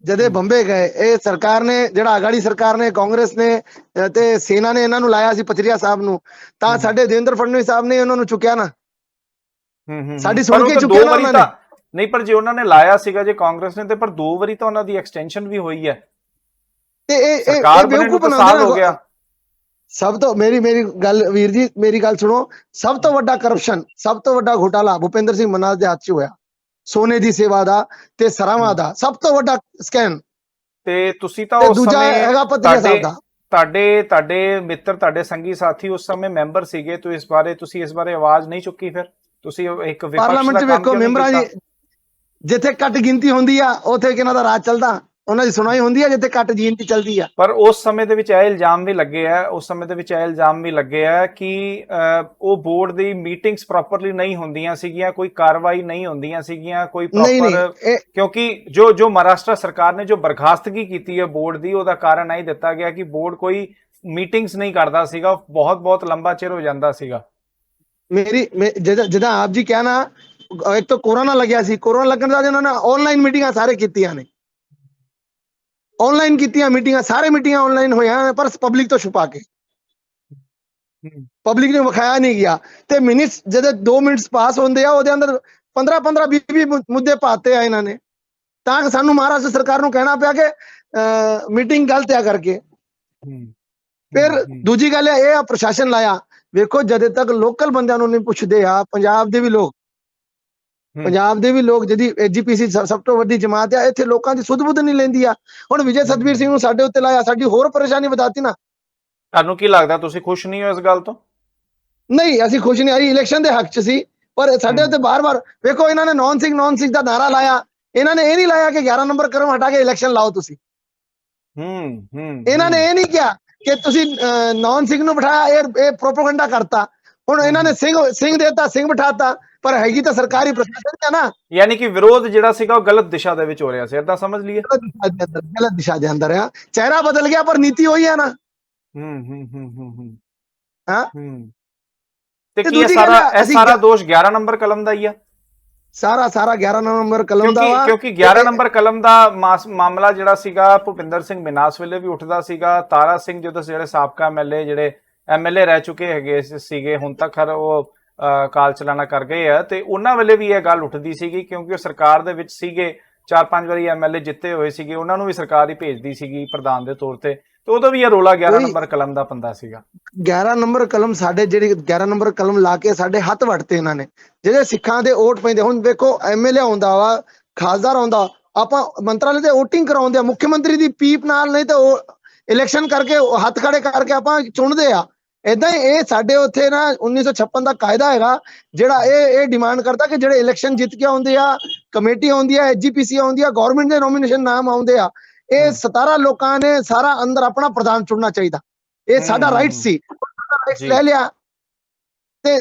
ਜਦੇ ਬੰਬੇ ਗਏ, ਇਹ ਸਰਕਾਰ ਨੇ, ਜਿਹੜਾ ਆਗਾੜੀ ਸਰਕਾਰ ਨੇ, ਕਾਂਗਰਸ ਨੇ ਤੇ ਸੈਨਾ ਨੇ ਇਹਨਾਂ ਨੂੰ ਲਾਇਆ ਸੀ ਪਥਰੀਆ ਸਾਹਿਬ ਨੂੰ, ਤਾਂ ਸਾਡੇ ਦੇਵੇਂਦਰ ਫਡਨਵੀਸ ਸਾਹਿਬ ਨੇ ਉਹਨਾਂ ਨੂੰ ਚੁੱਕਿਆ ਨਾ, ਸਾਡੀ ਸੁਣ ਕੇ ਚੁੱਕਿਆ ਨਾ ਉਹਨਾਂ ਨੇ। ਨਹੀਂ, ਪਰ ਜੇ ਉਹਨਾਂ ਨੇ ਲਾਇਆ ਸੀਗਾ, ਜੇ ਕਾਂਗਰਸ ਨੇ, ਤੇ ਪਰ 2 ਵਾਰੀ ਤਾਂ ਉਹਨਾਂ ਦੀ ਐਕਸਟੈਂਸ਼ਨ ਵੀ ਹੋਈ ਹੈ, ਤੇ ਇਹ ਸਰਕਾਰ ਬਣੇ ਨੂੰ ਸਾਲ ਹੋ ਗਿਆ। ਸਭ ਤੋਂ ਮੇਰੀ ਗੱਲ, ਵੀਰ ਜੀ ਮੇਰੀ ਗੱਲ ਸੁਣੋ, ਸਭ ਤੋਂ ਵੱਡਾ ਕਰਪਸ਼ਨ, ਸਭ ਤੋਂ ਵੱਡਾ ਘੁਟਾਲਾ ਭੁਪਿੰਦਰ ਸਿੰਘ ਮਨਾਸ ਦੇ ਹੱਥ 'ਚ ਹੋਇਆ, ਸੋਨੇ ਦੀ ਸੇਵਾ ਦਾ ਤੇ ਸਰਾਵਾਂ ਦਾ ਸਭ ਤੋਂ ਵੱਡਾ ਸਕੈਮ। ਤੇ ਤੁਸੀਂ ਤਾਂ ਉਸ ਸਮੇਂ ਤੁਹਾਡੇ ਮਿੱਤਰ, ਤੁਹਾਡੇ ਸੰਗੀ ਸਾਥੀ ਉਸ ਸਮੇਂ ਮੈਂਬਰ ਸੀਗੇ, ਤੇ ਤੁਸੀਂ ਇਸ ਬਾਰੇ ਆਵਾਜ਼ ਨਹੀਂ ਚੁੱਕੀ? ਫਿਰ ਤੁਸੀਂ ਇੱਕ ਪਾਰਲੀਮੈਂਟ 'ਚ ਵੇਖੋ, ਮੈਂਬਰਾਂ ਦੀ ਜਿੱਥੇ ਘੱਟ ਗਿਣਤੀ ਹੁੰਦੀ ਆ, ਉੱਥੇ ਕਿਹਨਾਂ ਦਾ ਰਾਜ ਚੱਲਦਾ, ਉਹਨਾਂ ਦੀ ਸੁਣਾਈ ਹੁੰਦੀ ਆ, ਜਿੱਥੇ ਘੱਟ ਗਿਣਤੀ ਚੱਲਦੀ ਆ। ਪਰ ਉਸ ਸਮੇਂ ਦੇ ਵਿੱਚ ਇਹ ਇਲਜ਼ਾਮ ਵੀ ਲੱਗੇ ਆ ਕਿ ਉਹ ਬੋਰਡ ਦੀ ਮੀਟਿੰਗਸ ਪ੍ਰੋਪਰਲੀ ਨਹੀਂ ਹੁੰਦੀਆਂ ਸੀਗੀਆਂ, ਕੋਈ ਕਾਰਵਾਈ ਨਹੀਂ ਹੁੰਦੀਆਂ ਸੀਗੀਆਂ, ਕੋਈ ਪ੍ਰੋਪਰ, ਕਿਉਂਕਿ ਜੋ ਮਹਾਰਾਸ਼ਟਰ ਸਰਕਾਰ ਨੇ ਜੋ ਬਰਖਾਸਤਗੀ ਕੀਤੀ ਹੈ ਬੋਰਡ ਦੀ, ਉਹਦਾ ਕਾਰਨ ਇਹ ਦਿੱਤਾ ਗਿਆ ਕਿ ਬੋਰਡ ਕੋਈ ਮੀਟਿੰਗਸ ਨਹੀਂ ਕਰਦਾ ਸੀਗਾ, ਬਹੁਤ ਲੰਬਾ ਚਿਰ ਹੋ ਜਾਂਦਾ ਸੀਗਾ। ਜਿੱਦਾਂ ਆਪ ਜੀ ਕਿਹਾ ਨਾ, ਇੱਕ ਤਾਂ ਕੋਰੋਨਾ ਲੱਗਿਆ ਸੀ, ਕੋਰੋਨਾ ਲੱਗਣ ਦਾ ਉਹਨਾਂ ਨੇ ਆਨਲਾਈਨ ਮੀਟਿੰਗਾਂ ਸਾਰੇ ਕੀਤੀਆਂ ਨੇ, ਆਨਲਾਈਨ ਕੀਤੀਆਂ ਮੀਟਿੰਗਾਂ, ਸਾਰੇ ਮੀਟਿੰਗਾਂ ਆਨਲਾਈਨ ਹੋਈਆਂ, ਪਰ ਪਬਲਿਕ ਤੋਂ ਛੁਪਾ ਕੇ, ਪਬਲਿਕ ਨੂੰ ਵਿਖਾਇਆ ਨਹੀਂ ਗਿਆ। ਤੇ ਮਿੰਟਸ ਜਦੋਂ 2 ਮਿੰਟਸ ਪਾਸ ਹੁੰਦੇ ਆ, ਉਹਦੇ ਅੰਦਰ 15 20 ਮੁੱਦੇ ਪਾਤੇ ਆ ਇਹਨਾਂ ਨੇ, ਤਾਂ ਸਾਨੂੰ ਮਹਾਰਾਸ਼ਟਰ ਸਰਕਾਰ ਨੂੰ ਕਹਿਣਾ ਪਿਆ ਕਿ ਮੀਟਿੰਗ ਗਲਤ ਆ ਕਰਕੇ। ਫਿਰ ਦੂਜੀ ਗੱਲ ਇਹ ਆ, ਪ੍ਰਸ਼ਾਸਨ ਲਾਇਆ। ਵੇਖੋ, ਜਦੋਂ ਤੱਕ ਲੋਕਲ ਬੰਦਿਆਂ ਨੂੰ ਨਹੀਂ ਪੁੱਛਦੇ ਆ, ਪੰਜਾਬ ਦੇ ਵੀ ਲੋਕ ਜਿਹਦੀ ਐਜੀਪੀਸੀ ਸਭ ਤੋਂ ਵੱਡੀ ਜਮਾਤ ਆ, ਇੱਥੇ ਲੋਕਾਂ ਦੀ ਸੁਧ-ਬੁੱਧ ਨਹੀਂ ਲੈਂਦੀ ਆ। ਹੁਣ ਵਿਜੇ ਸਤਵੀਰ ਸਿੰਘ ਨੂੰ ਸਾਡੇ ਉੱਤੇ ਲਾਇਆ, ਸਾਡੀ ਹੋਰ ਪਰੇਸ਼ਾਨੀ ਵਧਾਤੀ ਨਾ। ਤੁਹਾਨੂੰ ਕੀ ਲੱਗਦਾ, ਤੁਸੀਂ ਖੁਸ਼ ਨਹੀਂ ਹੋ ਇਸ ਗੱਲ ਤੋਂ? ਨਹੀਂ, ਅਸੀਂ ਖੁਸ਼ ਨਹੀਂ, ਅਸੀਂ ਇਲੈਕਸ਼ਨ ਦੇ ਹੱਕ 'ਚ ਸੀ, ਪਰ ਸਾਡੇ ਉੱਤੇ ਬਾਰ-ਬਾਰ ਵੇਖੋ ਇਹਨਾਂ ਨੇ ਨੌਨ ਸਿੰਘ ਦਾ ਨਾਰਾ ਲਾਇਆ, ਇਹਨਾਂ ਨੇ ਇਹ ਨਹੀਂ ਲਾਇਆ ਕਿ 11 ਨੰਬਰ ਕਲਮ ਹਟਾ ਕੇ ਇਲੈਕਸ਼ਨ ਲਾਓ ਤੁਸੀਂ। ਇਹਨਾਂ ਨੇ ਇਹ ਨਹੀਂ ਕਿਹਾ ਕਿ ਤੁਸੀਂ ਨੌਨ ਸਿੰਘ ਨੂੰ ਬਿਠਾਇਆ, ਇਹ ਪ੍ਰੋਪੇਗੈਂਡਾ ਕਰਤਾ। ਹੁਣ ਇਹਨਾਂ ਨੇ ਸਿੰਘ ਦੇਤਾ, ਸਿੰਘ ਬਿਠਾਤਾ, ਪਰ ਹੈਗੀ ਤਾਂ ਸਰਕਾਰੀ ਪ੍ਰਸ਼ਾਸਨ ਹੈ ਨਾ। ਯਾਨੀ ਕਿ ਵਿਰੋਧ ਜਿਹੜਾ ਸੀਗਾ ਉਹ ਗਲਤ ਦਿਸ਼ਾ ਦੇ ਵਿੱਚ ਹੋ ਰਿਹਾ ਸੀ, ਏਦਾਂ ਸਮਝ ਲਈਏ। ਗਲਤ ਦਿਸ਼ਾ ਦੇ ਅੰਦਰ ਆ, ਚਿਹਰਾ ਬਦਲ ਗਿਆ ਪਰ ਨੀਤੀ ਉਹੀ ਹੈ ਨਾ। ਹਾਂ, ਤੇ ਕੀ ਇਹ ਸਾਰਾ ਦੋਸ਼ 11 ਨੰਬਰ ਕਲਮ ਦਾ ਹੀ ਆ? ਸਾਰਾ 11 ਨੰਬਰ ਕਲਮ ਦਾ ਵਾ, ਕਿਉਂਕਿ 11 ਨੰਬਰ ਕਲਮ ਦਾ ਮਾਮਲਾ ਜਿਹੜਾ ਸੀਗਾ ਭੁਪਿੰਦਰ ਸਿੰਘ ਮਿਨਾਸ ਵੇਲੇ ਵੀ ਉੱਠਦਾ ਸੀਗਾ। ਤਾਰਾ ਸਿੰਘ ਜਦੋਂ ਜਿਹੜੇ ਸਾਬਕਾ ਐਮਐਲਏ ਜਿਹੜੇ ਐਮਐਲਏ ਰਹਿ ਚੁੱਕੇ ਹੈਗੇ ਸੀਗੇ, ਹੁਣ ਤੱਕ ਖਰ ਉਹ ਕਾਲ ਚਲਾਣਾ ਕਰ ਗਏ ਆ, ਤੇ ਉਹਨਾਂ ਵੇਲੇ ਵੀ ਇਹ ਗੱਲ ਉੱਠਦੀ ਸੀਗੀ ਕਿਉਂਕਿ ਉਹ ਸਰਕਾਰ ਦੇ ਵਿੱਚ ਸੀਗੇ, 4-5 ਵਾਰੀ ਐਮਐਲਏ ਜਿੱਤੇ ਹੋਏ ਸੀਗੇ, ਉਹਨਾਂ ਨੂੰ ਵੀ ਸਰਕਾਰ ਹੀ ਭੇਜਦੀ ਸੀਗੀ ਪ੍ਰਧਾਨ ਦੇ ਤੌਰ ਤੇ ਉਦੋਂ ਵੀ ਇਹ ਰੋਲਾ 11 ਨੰਬਰ ਕਲਮ ਦਾ ਪੰਦਾ ਸੀਗਾ। 11 ਨੰਬਰ ਕਲਮ ਸਾਡੇ ਜਿਹੜੀ 11 ਨੰਬਰ ਕਲਮ ਲਾ ਕੇ ਸਾਡੇ ਹੱਥ ਵੜਤੇ ਇਹਨਾਂ ਨੇ, ਜਿਹੜੇ ਸਿੱਖਾਂ ਦੇ ਵੋਟ ਪੈਂਦੇ। ਹੁਣ ਵੇਖੋ ਐਮਐਲਏ ਆਉਂਦਾ ਵਾ, ਖਾਸਦਾਰ ਆਉਂਦਾ, ਆਪਾਂ ਮੰਤਰਾਲੇ ਤੇ ਵੋਟਿੰਗ ਕਰਾਉਂਦੇ ਆ, ਮੁੱਖ ਮੰਤਰੀ ਦੀ ਪੀਪ ਨਾਲ, ਨਹੀਂ ਤਾਂ ਉਹ ਇਲੈਕਸ਼ਨ ਕਰਕੇ ਹੱਥ ਖੜੇ ਕਰਕੇ ਆਪਾਂ ਚੁਣਦੇ ਆ। ਏਦਾਂ ਹੀ ਇਹ ਸਾਡੇ ਉੱਥੇ ਨਾ 1956 ਦਾ ਕਾਇਦਾ ਹੈਗਾ, ਜਿਹੜਾ ਇਹ ਡਿਮਾਂਡ ਕਰਦਾ ਕਿ ਜਿਹੜੇ ਇਲੈਕਸ਼ਨ ਜਿੱਤ ਕੇ ਆਉਂਦੇ ਆ, ਕਮੇਟੀ ਆਉਂਦੀ ਆ, ਐਚਜੀਪੀਸੀ ਆਉਂਦੀ ਆ, ਗਵਰਨਮੈਂਟ ਦੇ ਨੋਮੀਨੇਸ਼ਨ ਨਾਮ ਆਉਂਦੇ ਆ, ਇਹ 17 ਲੋਕਾਂ ਨੇ ਸਾਰਾ ਅੰਦਰ ਆਪਣਾ ਪ੍ਰਧਾਨ ਚੁਣਨਾ ਚਾਹੀਦਾ। ਇਹ ਸਾਡਾ ਰਾਈਟ ਸੀ, ਰਾਈਟ ਲੈ ਲਿਆ। ਤੇ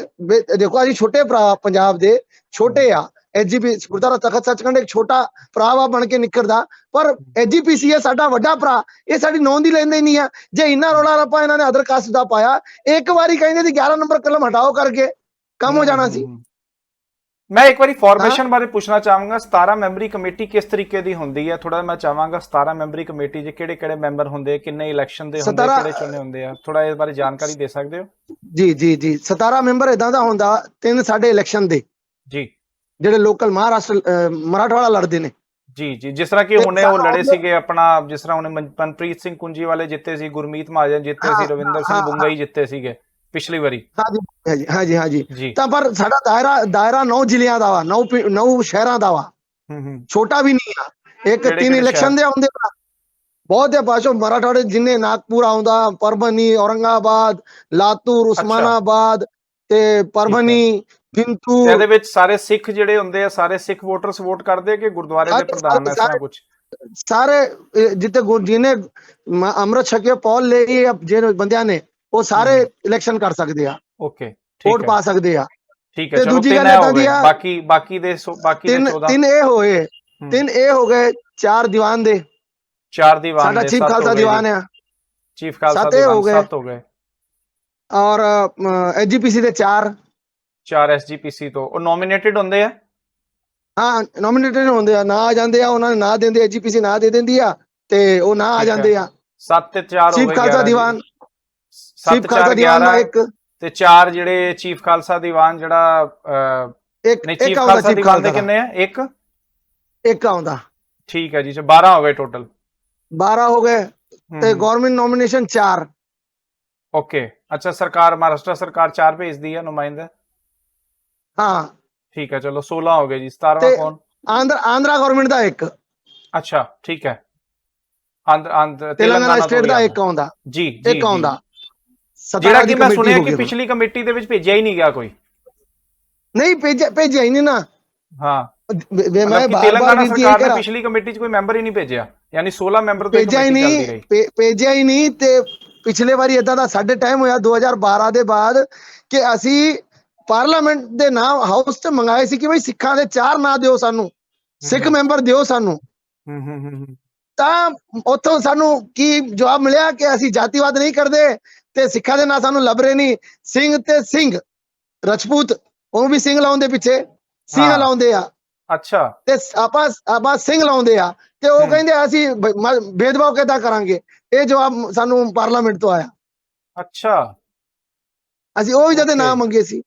ਦੇਖੋ ਅਸੀਂ ਛੋਟੇ ਭਰਾ ਪੰਜਾਬ ਦੇ ਛੋਟੇ ਆ, ਐਚਜੀਪੀ ਗੁਰਦੁਆਰਾ ਤਖਤ ਸੱਚਖੰਡ ਇੱਕ ਛੋਟਾ ਭਰਾ ਵਾ ਬਣ ਕੇ ਨਿਕਲਦਾ, ਪਰ ਐਚਜੀਪੀਸੀ ਹੈ ਸਾਡਾ ਵੱਡਾ ਭਰਾ, ਇਹ ਸਾਡੀ ਨੌਂ ਦੀ ਲੈਂਦੇ ਨਹੀਂ ਆ। ਜੇ ਇੰਨਾ ਰੌਲਾ ਰੱਪਾ ਇਹਨਾਂ ਨੇ ਅਦਰ ਕਾਸਟ ਦਾ ਪਾਇਆ, ਇੱਕ ਵਾਰੀ ਕਹਿੰਦੇ ਸੀ 11 ਨੰਬਰ ਕਲਮ ਹਟਾਓ ਕਰਕੇ ਕੰਮ ਹੋ ਜਾਣਾ ਸੀ। ਮੈਂ ਇੱਕ ਵਾਰੀ ਫਾਰਮੇਸ਼ਨ ਬਾਰੇ ਪੁੱਛਣਾ ਚਾਹਾਂਗਾ, 17 ਮੈਂਬਰੀ ਕਮੇਟੀ ਕਿਸ ਤਰੀਕੇ ਦੀ ਹੁੰਦੀ ਹੈ? ਥੋੜਾ ਮੈਂ ਚਾਹਾਂਗਾ 17 ਮੈਂਬਰੀ ਕਮੇਟੀ 'ਚ ਕਿਹੜੇ ਮੈਂਬਰ ਹੁੰਦੇ, ਕਿੰਨੇ ਇਲੈਕਸ਼ਨ ਦੇ ਹੁੰਦੇ, ਕਿਹੜੇ ਚੁਣੇ ਹੁੰਦੇ ਆ, ਥੋੜਾ ਇਸ ਬਾਰੇ ਜਾਣਕਾਰੀ ਦੇ ਸਕਦੇ ਹੋ? ਜੀ 17 ਮੈਂਬਰ ਇਦਾਂ ਦਾ ਹੁੰਦਾ, 3 ਸਾਡੇ ਇਲੈਕਸ਼ਨ ਦੇ ਜੀ, ਜਿਹੜੇ ਲੋਕਲ ਮਹਾਰਾਸ਼ਟਰ ਮਰਾਠਵਾੜਾ ਲੜਦੇ ਨੇ। ਜੀ, ਜਿਸ ਤਰ੍ਹਾਂ ਕਿ ਹੁਣੇ ਉਹ ਲੜੇ ਸੀਗੇ ਆਪਣਾ, ਜਿਸ ਤਰ੍ਹਾਂ ਹੁਣੇ ਮਨਪ੍ਰੀਤ ਸਿੰਘ ਕੁੰਜੀ ਵਾਲੇ ਜਿੱਤੇ ਸੀ, ਗੁਰਮੀਤ ਮਹਾਜਨ ਜਿੱਤੇ ਸੀ, ਰਵਿੰਦਰ ਸਿੰਘ ਬੁੰਗਈ ਜਿੱਤੇ ਸੀਗੇ ਪਿਛਲੀ ਵਾਰੀ। ਹਾਂਜੀ। ਤਾਂ ਪਰ ਸਾਡਾ ਦਾਇਰਾ 9 ਜ਼ਿਲ੍ਹਿਆਂ ਦਾ ਵਾ, 9 ਸ਼ਹਿਰਾਂ ਦਾ ਵਾ, ਛੋਟਾ ਵੀ ਨਹੀਂ ਆ। ਇੱਕ 3 ਇਲੈਕਸ਼ਨ ਦੇ ਆਉਂਦੇ ਬਹੁਤ ਹੈ ਪਾਸ਼ੋ, ਮਰਾਠਵਾੜੇ ਜਿੰਨੇ, ਨਾਗਪੁਰ ਆਉਂਦਾ, ਪਰਭਨੀ, ਔਰੰਗਾਬਾਦ, ਲਾਤੂਰ, ਉਸਮਾਨਾਬਾਦ ਤੇ ਪਰਭਨੀ, ਬਿੰਤੂ। ਇਹਦੇ ਵਿੱਚ ਸਾਰੇ ਸਿੱਖ ਜਿਹੜੇ ਹੁੰਦੇ ਆ, ਸਾਰੇ ਸਿੱਖ ਵੋਟਰਸ ਵੋਟ ਕਰਦੇ ਕਿ ਗੁਰਦੁਆਰੇ ਦੇ ਪ੍ਰਧਾਨ, ਐਸਾ ਕੁਝ? ਸਾਰੇ ਜਿੱਤੇ ਜਿਹਨੇ ਅੰਮ੍ਰਿਤ ਛਕਿਆ ਪੌਲ ਲਈ ਜਿਹੜੇ ਬੰਦਿਆਂ ਨੇ, ਉਹ ਸਾਰੇ ਇਲੈਕਸ਼ਨ ਕਰ ਸਕਦੇ ਆ। ਓਕੇ, ਵੋਟ ਪਾ ਸਕਦੇ ਆ। ਠੀਕ ਹੈ, ਦੂਜੀ ਗੱਲ ਇਹ ਦੀ ਆ, ਬਾਕੀ ਦੇ 14 ਤਿੰਨ ਇਹ ਹੋ ਗਏ 4 ਦੀਵਾਨ ਦੇ, 4 ਦੀਵਾਨ ਸਾਡਾ ਚੀਫ ਖਾਲਸਾ ਦੀਵਾਨ ਆ, ਚੀਫ ਖਾਲਸਾ ਦੀਵਾਨ 7 ਹੋ ਗਏ, ਔਰ ਐਚਜੀਪੀਸੀ ਦੇ 4 ਐਸਜੀਪੀਸੀ ਤੋਂ ਉਹ ਨੋਮੀਨੇਟਡ ਹੁੰਦੇ ਆ। ਹਾਂ, ਨੋਮੀਨੇਟਡ ਹੁੰਦੇ ਆ, ਨਾ ਆ ਜਾਂਦੇ ਆ, ਉਹਨਾਂ ਨੇ ਨਾ ਦਿੰਦੇ, ਐਚਜੀਪੀਸੀ ਨਾ ਦੇ ਦਿੰਦੀ ਆ ਤੇ ਉਹ ਨਾ ਆ ਜਾਂਦੇ ਆ। 7 ਤੇ 4 ਹੋ ਗਏ, ਚੀਫ ਖਾਲਸਾ ਦੀਵਾਨ, ਚੀਫ ਖਾਲਸਾ ਦੀਵਾਨ ਦਾ 1 ਤੇ 4 ਜਿਹੜੇ ਚੀਫ ਖਾਲਸਾ ਦੀਵਾਨ ਜਿਹੜਾ ਨਹੀਂ, ਚੀਫ ਖਾਲਸਾ ਦੀਵਾਨ ਦੇ ਕਿੰਨੇ ਆ? 1 ਆਉਂਦਾ। ਠੀਕ ਹੈ ਜੀ, 12 ਹੋ ਗਏ ਟੋਟਲ, 12 ਹੋ ਗਏ ਤੇ ਗਵਰਨਮੈਂਟ ਨੋਮੀਨੇਸ਼ਨ 4। ਓਕੇ, ਅੱਛਾ, ਸਰਕਾਰ ਮਹਾਰਾਸ਼ਟਰ ਸਰਕਾਰ 4 ਭੇਜਦੀ ਹੈ ਨੁਮਾਇੰਦੇ। ਹਾਂ, ਠੀਕ ਹੈ, ਚਲੋ 16 ਹੋ ਗਏ ਜੀ। 17ਵਾਂ ਕੌਣ? ਆਂਧਰਾ ਗਵਰਨਮੈਂਟ ਦਾ 1। ਅੱਛਾ, ਠੀਕ ਹੈ, ਤੇਲੰਗਾਨਾ ਸਟੇਟ ਦਾ 1 ਆਉਂਦਾ ਜੀ, 1 ਆਉਂਦਾ, ਜਿਹੜਾ ਕਿ ਮੈਂ ਸੁਣਿਆ ਕਿ ਪਿਛਲੀ ਕਮੇਟੀ ਦੇ ਵਿੱਚ ਭੇਜਿਆ ਹੀ ਨਹੀਂ ਗਿਆ ਕੋਈ। ਨਹੀਂ ਭੇਜਿਆ ਹੀ ਨਹੀਂ ਨਾ। ਹਾਂ, ਮੈਂ ਤੇਲੰਗਾਨਾ ਸਰਕਾਰ ਨੇ ਪਿਛਲੀ ਕਮੇਟੀ 'ਚ ਕੋਈ ਮੈਂਬਰ ਹੀ ਨਹੀਂ ਭੇਜਿਆ, ਯਾਨੀ 16 ਮੈਂਬਰ ਤੋਂ ਭੇਜਿਆ ਹੀ ਨਹੀਂ। ਤੇ ਪਿਛਲੇ ਵਾਰੀ ਏਦਾਂ ਦਾ ਸਾਡੇ ਟਾਈਮ ਹੋਇਆ 2012 ਦੇ ਬਾਅਦ ਕਿ ਅਸੀਂ ਪਾਰਲੀਮੈਂਟ ਦੇ ਨਾਮ ਹਾਊਸ ਤੇ ਮੰਗਾਏ ਸੀ ਕਿ ਬਈ ਸਿੱਖਾਂ ਦੇ 4 ਨਾਂ ਦਿਓ, ਸਾਨੂੰ ਸਿੱਖ ਮੈਂਬਰ ਦਿਓ ਸਾਨੂੰ। ਤਾਂ ਉੱਥੋਂ ਸਾਨੂੰ ਕੀ ਜਵਾਬ ਮਿਲਿਆ ਕਿ ਅਸੀਂ ਜਾਤੀਵਾਦ ਨਹੀਂ ਕਰਦੇ ਤੇ ਸਿੱਖਾਂ ਦੇ ਨਾਂ ਸਾਨੂੰ ਲੱਭ ਰਹੇ ਨਹੀਂ। ਸਿੰਘ ਤੇ ਸਿੰਘ ਰਜਪੂਤ, ਉਹ ਵੀ ਸਿੰਘ ਲਾਉਂਦੇ, ਪਿੱਛੇ ਸਿੰਘ ਲਾਉਂਦੇ ਆ। ਅੱਛਾ, ਤੇ ਆਪਾਂ ਸਿੰਘ ਲਾਉਂਦੇ ਆ ਤੇ ਉਹ ਕਹਿੰਦੇ ਅਸੀਂ ਭੇਦਭਾਵ ਕਿੱਦਾਂ ਕਰਾਂਗੇ। ਇਹ ਜਵਾਬ ਸਾਨੂੰ ਪਾਰਲੀਮੈਂਟ ਤੋਂ ਆਇਆ। ਅੱਛਾ, ਅਸੀਂ ਉਹ ਵੀ ਜਦ ਨਾਂ ਮੰਗੇ ਸੀ।